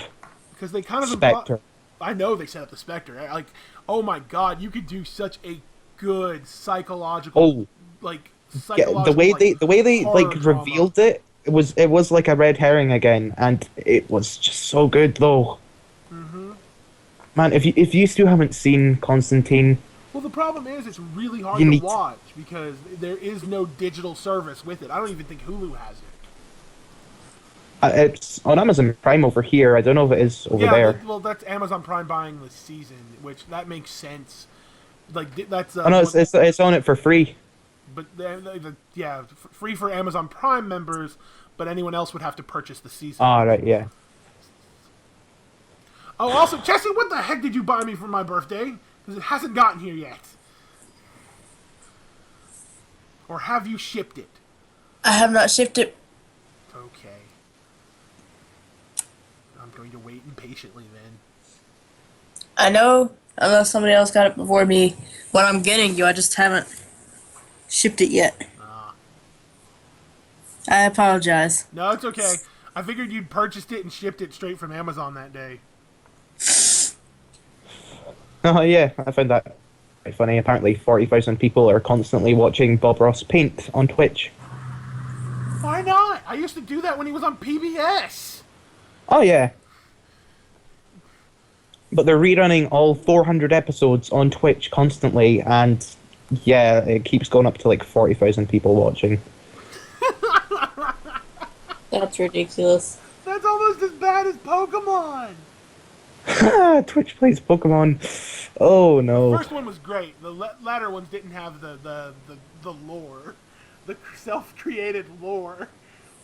because they kind of Spectre. I know they set up the Spectre. Like, oh my god, you could do such a good psychological the way they like revealed it was like a red herring again, and it was just so good though. Man, if you still haven't seen Constantine... Well, the problem is it's really hard to watch because there is no digital service with it. I don't even think Hulu has it. It's on Amazon Prime over here. I don't know if it is over there. Well, that's Amazon Prime buying the season, which that makes sense. Like that's. Oh no, it's on it for free. But free for Amazon Prime members, but anyone else would have to purchase the season. Ah, right, yeah. Oh, also, Chessie, what the heck did you buy me for my birthday? Because it hasn't gotten here yet. Or have you shipped it? I have not shipped it. Okay. I'm going to wait impatiently then. I know, unless somebody else got it before me. What I'm getting you, I just haven't shipped it yet. I apologize. No, it's okay. I figured you'd purchased it and shipped it straight from Amazon that day. Oh yeah, I found that quite funny. Apparently 40,000 people are constantly watching Bob Ross paint on Twitch. Why not? I used to do that when he was on PBS. Oh yeah. But they're rerunning all 400 episodes on Twitch constantly, and yeah, it keeps going up to like 40,000 people watching. That's ridiculous. That's almost as bad as Pokemon. Twitch plays Pokemon. Oh no. The first one was great. The latter ones didn't have the lore, the self-created lore,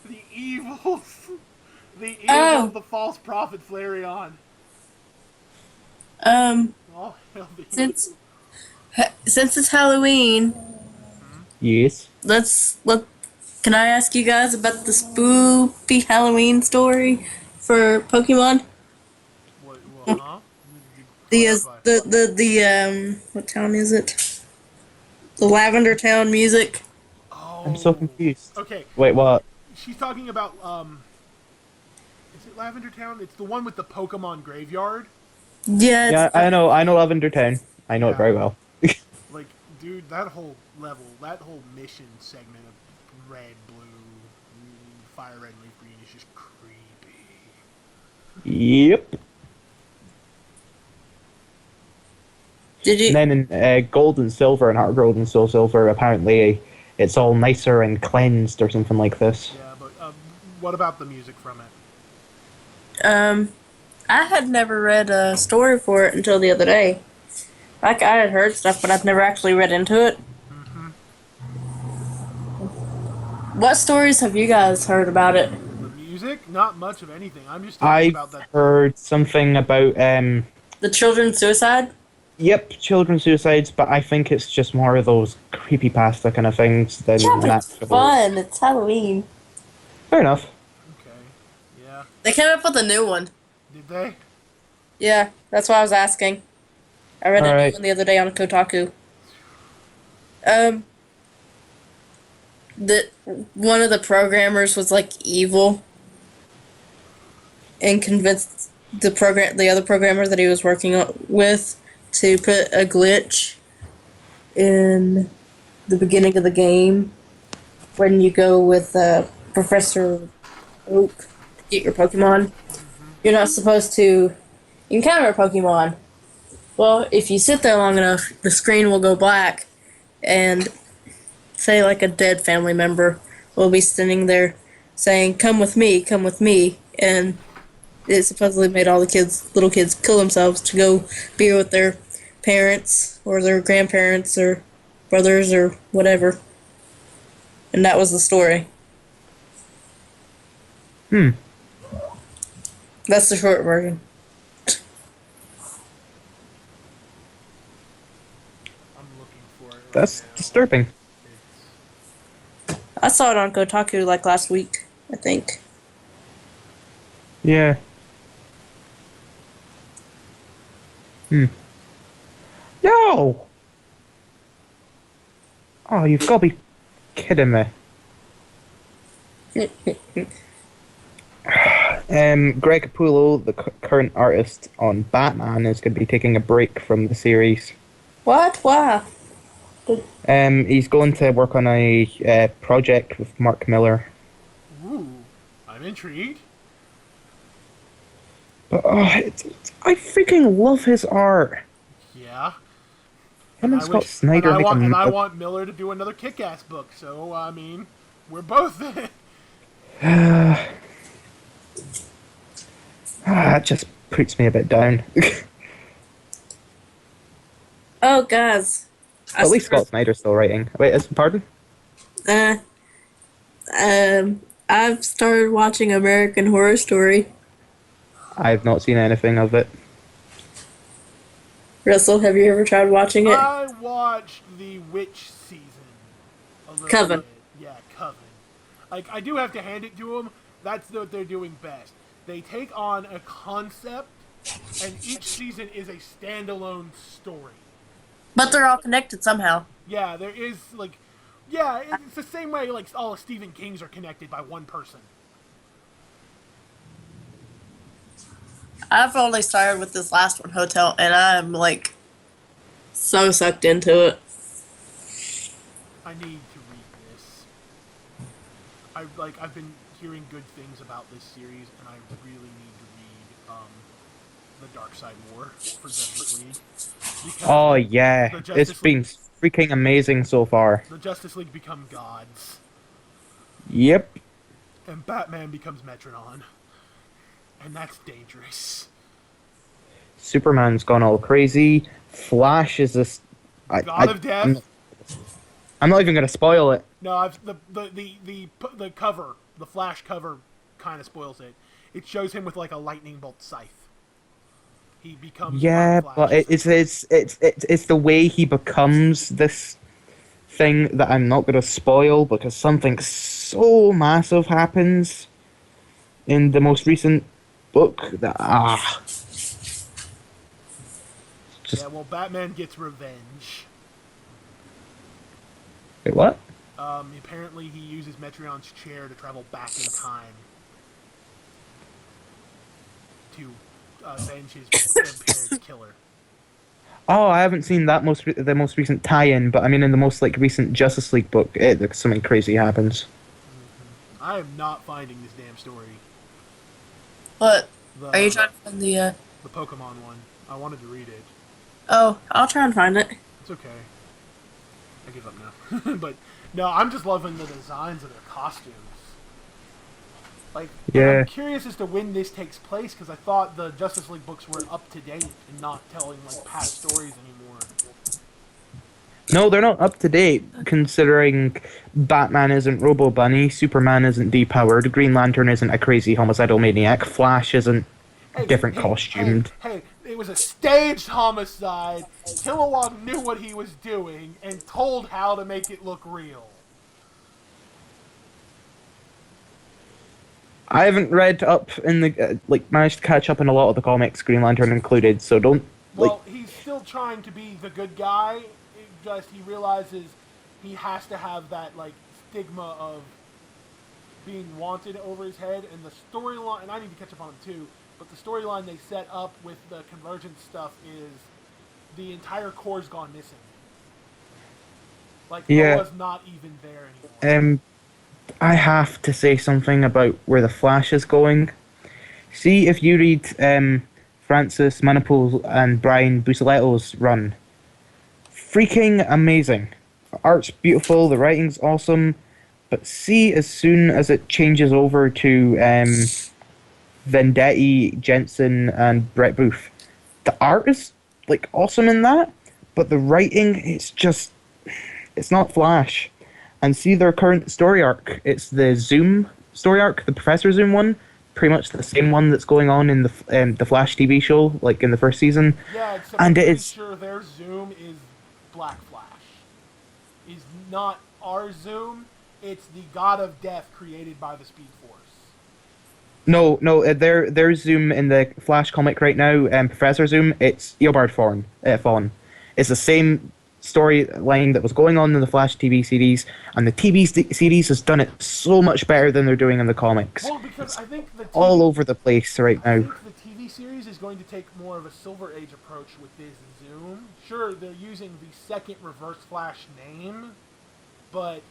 the evils, of the false prophet Flareon. Oh, hell, Since it's Halloween, Yes. can I ask you guys about the Spoofy Halloween story for Pokemon? Huh? The what town is it? The Lavender Town music. Oh. I'm so confused. Okay. Wait, what? She's talking about is it Lavender Town? It's the one with the Pokemon graveyard. Yeah, Yeah, I know Lavender Town. I know it very well. Like, dude, that whole level, that whole mission segment of red, blue, fire red, leaf green is just creepy. Yep. Did you? And then in Gold and Silver and Heart Gold and Soul Silver, apparently it's all nicer and cleansed or something like this. Yeah, but what about the music from it? I had never read a story for it until the other day. Like, I had heard stuff, but I've never actually read into it. Mm-hmm. What stories have you guys heard about it? The music? Not much of anything. I'm just talking I've about that. heard something about The children's suicide? Yep, children's suicides, but I think it's just more of those creepypasta kind of things than Yeah, but it's actual- fun. It's Halloween. Fair enough. Okay. Yeah. They came up with a new one. Did they? Yeah, that's why I was asking. I read a new Alright. one the other day on Kotaku. One of the programmers was like evil and convinced the other programmer that he was working with to put a glitch in the beginning of the game when you go with Professor Oak to get your Pokemon. You're not supposed to encounter a Pokemon. Well, if you sit there long enough, the screen will go black, and say like a dead family member will be standing there saying, come with me," and it supposedly made all the little kids kill themselves to go be with their parents or their grandparents or brothers or whatever. And that was the story. That's the short version. I'm looking for it. Right That's now. disturbing. I saw it on Kotaku like last week, I think. Yeah. No! Oh, you've got to be kidding me. Greg Capullo, the current artist on Batman, is going to be taking a break from the series. What? Why? He's going to work on a project with Mark Miller. Ooh, I'm intrigued. But I freaking love his art. Yeah. Him and I Scott wish- Snyder and I, make want, a- and I want Miller to do another Kick-Ass book, so, I mean, we're both That just puts me a bit down. Oh, guys. At least Scott Snyder's still writing. Wait, pardon? I've started watching American Horror Story. I've not seen anything of it. Russell, have you ever tried watching it? I watched the Witch season. A little Coven. bit. Yeah, Coven. Like, I do have to hand it to them. That's what they're doing best. They take on a concept, and each season is a standalone story. But they're all connected somehow. Yeah, there is, like... Yeah, it's the same way, like, all of Stephen King's are connected by one person. I've only started with this last one, Hotel, and I'm like so sucked into it. I need to read this. I've been hearing good things about this series, and I really need to read the Dark Side War for Justice League. Because Oh yeah, the it's Justice League, been freaking amazing so far. the Justice League become gods, Yep. and Batman becomes Metrodon, and that's dangerous. Superman's gone all crazy. Flash is this. God of Death. I'm not even gonna spoil it. No, the cover, the Flash cover, kind of spoils it. It shows him with like a lightning bolt scythe. He becomes Yeah, Black but Flash. it's the way he becomes this thing that I'm not gonna spoil because something so massive happens in the most recent book that just Yeah, well, Batman gets revenge. wait, what? Apparently, he uses Metrodon's chair to travel back in time to avenge his parents' killer. Oh, I haven't seen that the most recent tie-in, but I mean in the most like recent Justice League book, something crazy happens. I am not finding this damn story. What? The, Are you trying to find the, the Pokemon one? I wanted to read it. Oh, I'll try and find it. It's okay. I give up now. But no, I'm just loving the designs of their costumes. Like, Yeah. I'm curious as to when this takes place because I thought the Justice League books were up to date and not telling like past stories anymore. No, they're not up to date, considering Batman isn't Robo Bunny, Superman isn't depowered, Green Lantern isn't a crazy homicidal maniac, Flash isn't different costumed. Hey, it was a staged homicide. Kilowog knew what he was doing and told how to make it look real. I haven't read up in the managed to catch up in a lot of the comics, Green Lantern included. So don't Well, he's still trying to be the good guy. It just he realizes he has to have that like stigma of being wanted over his head, and the storyline. And I need to catch up on him too. But the storyline they set up with the convergence stuff is the entire core's gone missing. Like Noah's not even there anymore. I have to say something about where the Flash is going. See if you read Francis Manapul and Brian Bucceletto's run. Freaking amazing. The art's beautiful, the writing's awesome, but see as soon as it changes over to Vendetti, Jensen, and Brett Booth, the art is like awesome in that, but the writing it's not Flash. And see their current story arc. It's the Zoom story arc, the Professor Zoom one, pretty much the same one that's going on in the Flash TV show, like in the first season. Yeah, except and I'm it pretty is sure their Zoom is Black Flash. Is not our Zoom. It's the God of Death created by the Speed Force. no, their Zoom in the Flash comic right now, Professor Zoom. It's Eobard Fawn. It's the same storyline that was going on in the Flash TV series, and the TV series has done it so much better than they're doing in the comics. Well, because I think the all over the place right I now. think the TV series is going to take more of a Silver Age approach with this Zoom. Sure, they're using the second Reverse Flash name, but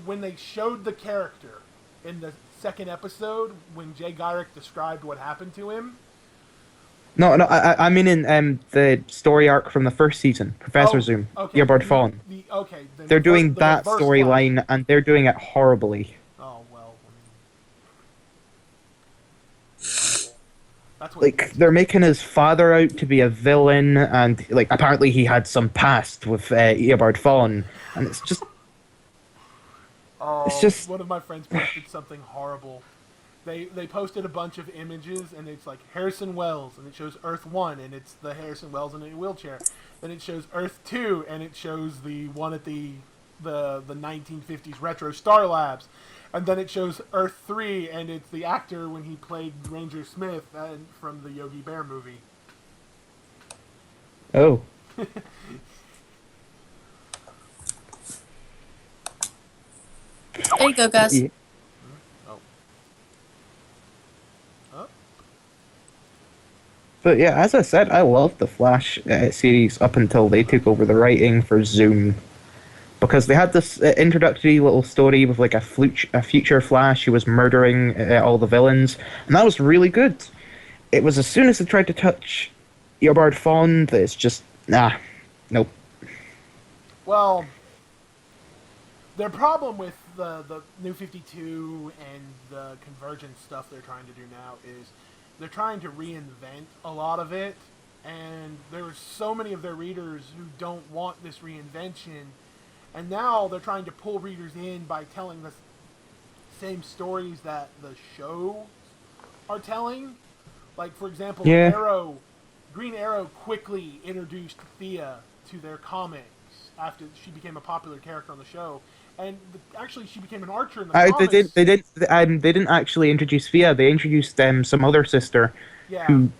when they showed the character in the second episode, when Jay Garrick described what happened to him. No, I mean in the story arc from the first season, Professor Zoom, Eobard Fawn. They're doing that storyline, and they're doing it horribly. Oh well. That's what like they're making his father out to be a villain, and like apparently he had some past with Eobard Fawn, and it's just. It's just one of my friends posted something horrible. They posted a bunch of images, and it's like Harrison Wells, and it shows Earth 1, and it's the Harrison Wells in a wheelchair. Then it shows Earth 2, and it shows the one at the 1950s retro Star Labs. And then it shows Earth 3, and it's the actor when he played Ranger Smith from the Yogi Bear movie. Oh. There you go, guys. Yeah. But yeah, as I said, I loved the Flash series up until they took over the writing for Zoom. because they had this introductory little story with like a future Flash who was murdering all the villains, and that was really good. It was as soon as they tried to touch Eobard Fawn that it's just nope. Well, their problem with the New 52 and the Convergence stuff they're trying to do now is they're trying to reinvent a lot of it, and there's so many of their readers who don't want this reinvention, and now they're trying to pull readers in by telling the same stories that the show are telling. Like, for example, Yeah. Green Arrow quickly introduced Thea to their comics after she became a popular character on the show. And actually, she became an archer in the They comics. did. They didn't actually introduce Fia. They introduced some other sister, Yeah. who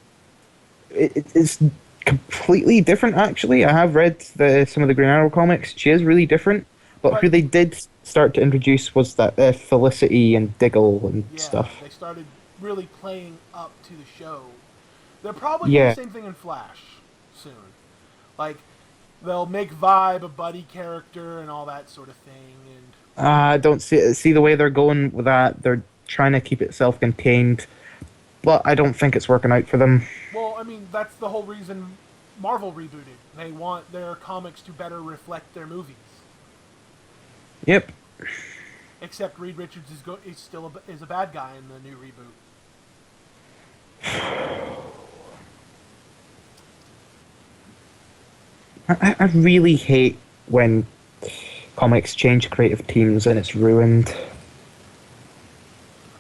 is completely different. Actually, I have read some of the Green Arrow comics. She is really different. But who they did start to introduce was that Felicity and Diggle and stuff. They started really playing up to the show. They're probably doing the same thing in Flash soon. Like, they'll make Vibe a buddy character and all that sort of thing. And I don't see the way they're going with that. They're trying to keep it self-contained, but I don't think it's working out for them. Well, I mean, that's the whole reason Marvel rebooted. They want their comics to better reflect their movies. Yep. Except Reed Richards is still a bad guy in the new reboot. I really hate when comics change creative teams and it's ruined.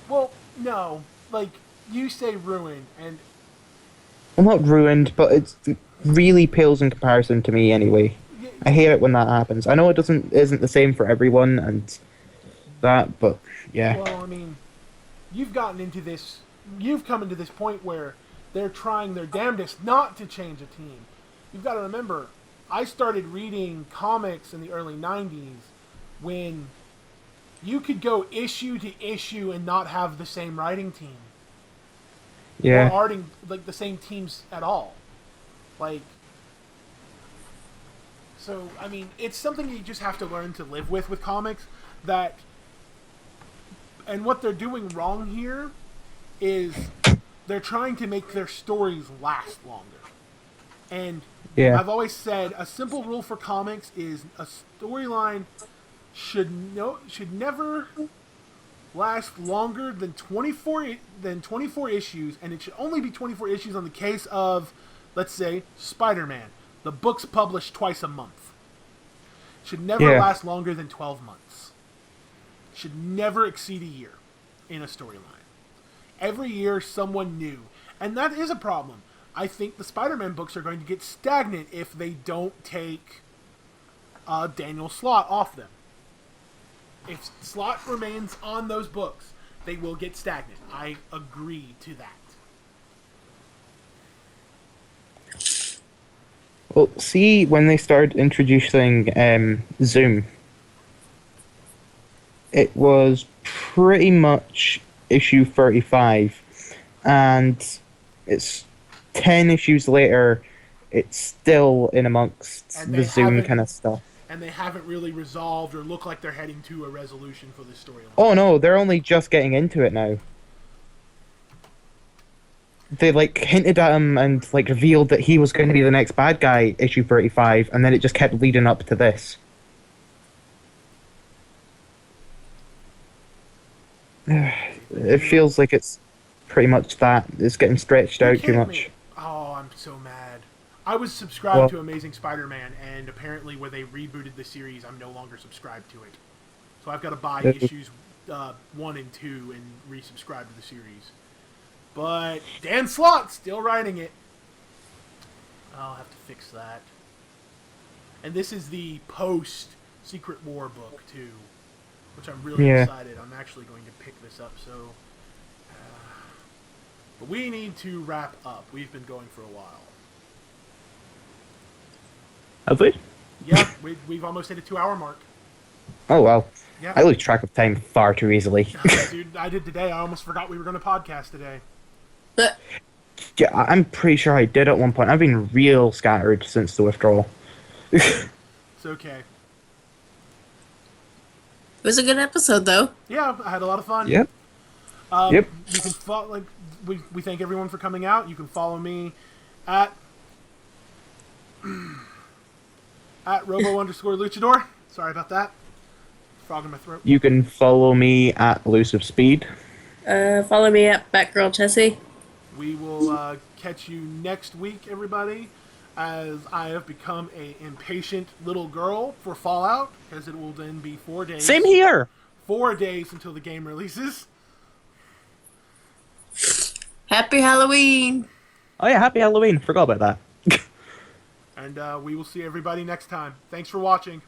Well, no. Like, you say ruined, and... Well, not ruined, but it really pales in comparison to me anyway. I hate it when that happens. I know it isn't the same for everyone and that, but yeah. Well, I mean, you've come into this point where they're trying their damnedest not to change a team. You've got to remember, I started reading comics in the early 90s when you could go issue to issue and not have the same writing team. Yeah. Or arting, like, the same teams at all. Like, so, I mean, it's something you just have to learn to live with comics, that, and what they're doing wrong here is they're trying to make their stories last longer. And I've always said a simple rule for comics is a storyline should never last longer than 24 issues, and it should only be 24 issues on the case of, let's say, Spider-Man. The book's published twice a month. Should never last longer than 12 months. Should never exceed a year in a storyline. Every year, someone new. And that is a problem. I think the Spider-Man books are going to get stagnant if they don't take Daniel Slott off them. If Slott remains on those books, they will get stagnant. I agree to that. Well, see, when they started introducing Zoom, it was pretty much issue 35, and it's 10 issues later, it's still in amongst the Zoom kind of stuff. And they haven't really resolved or look like they're heading to a resolution for this storyline. Oh no, they're only just getting into it now. They hinted at him and revealed that he was going to be the next bad guy, issue 35, and then it just kept leading up to this. It feels like it's pretty much that. It's getting stretched out too much. Oh, I'm so mad. I was subscribed to Amazing Spider-Man, and apparently when they rebooted the series, I'm no longer subscribed to it. So I've got to buy issues 1 and 2 and resubscribe to the series. But Dan Slott's still writing it. I'll have to fix that. And this is the post-Secret War book, too, which I'm really excited. I'm actually going to pick this up, so... but we need to wrap up. We've been going for a while. Have we? Yeah, we've almost hit a 2-hour mark. Oh, well. Yeah. I lose track of time far too easily. Dude, I did today. I almost forgot we were going to podcast today. Yeah, I'm pretty sure I did at one point. I've been real scattered since the withdrawal. It's okay. It was a good episode, though. Yeah, I had a lot of fun. Yep. You can follow, we thank everyone for coming out. You can follow me at Robo_Luchador. Sorry about that. Frog in my throat. You can follow me at Elusive Speed. Follow me at Batgirl Chessie. We will catch you next week, everybody, as I have become a impatient little girl for Fallout, because it will then be 4 days. Same here. 4 days until the game releases. Happy Halloween! Oh yeah, happy Halloween. Forgot about that. And we will see everybody next time. Thanks for watching.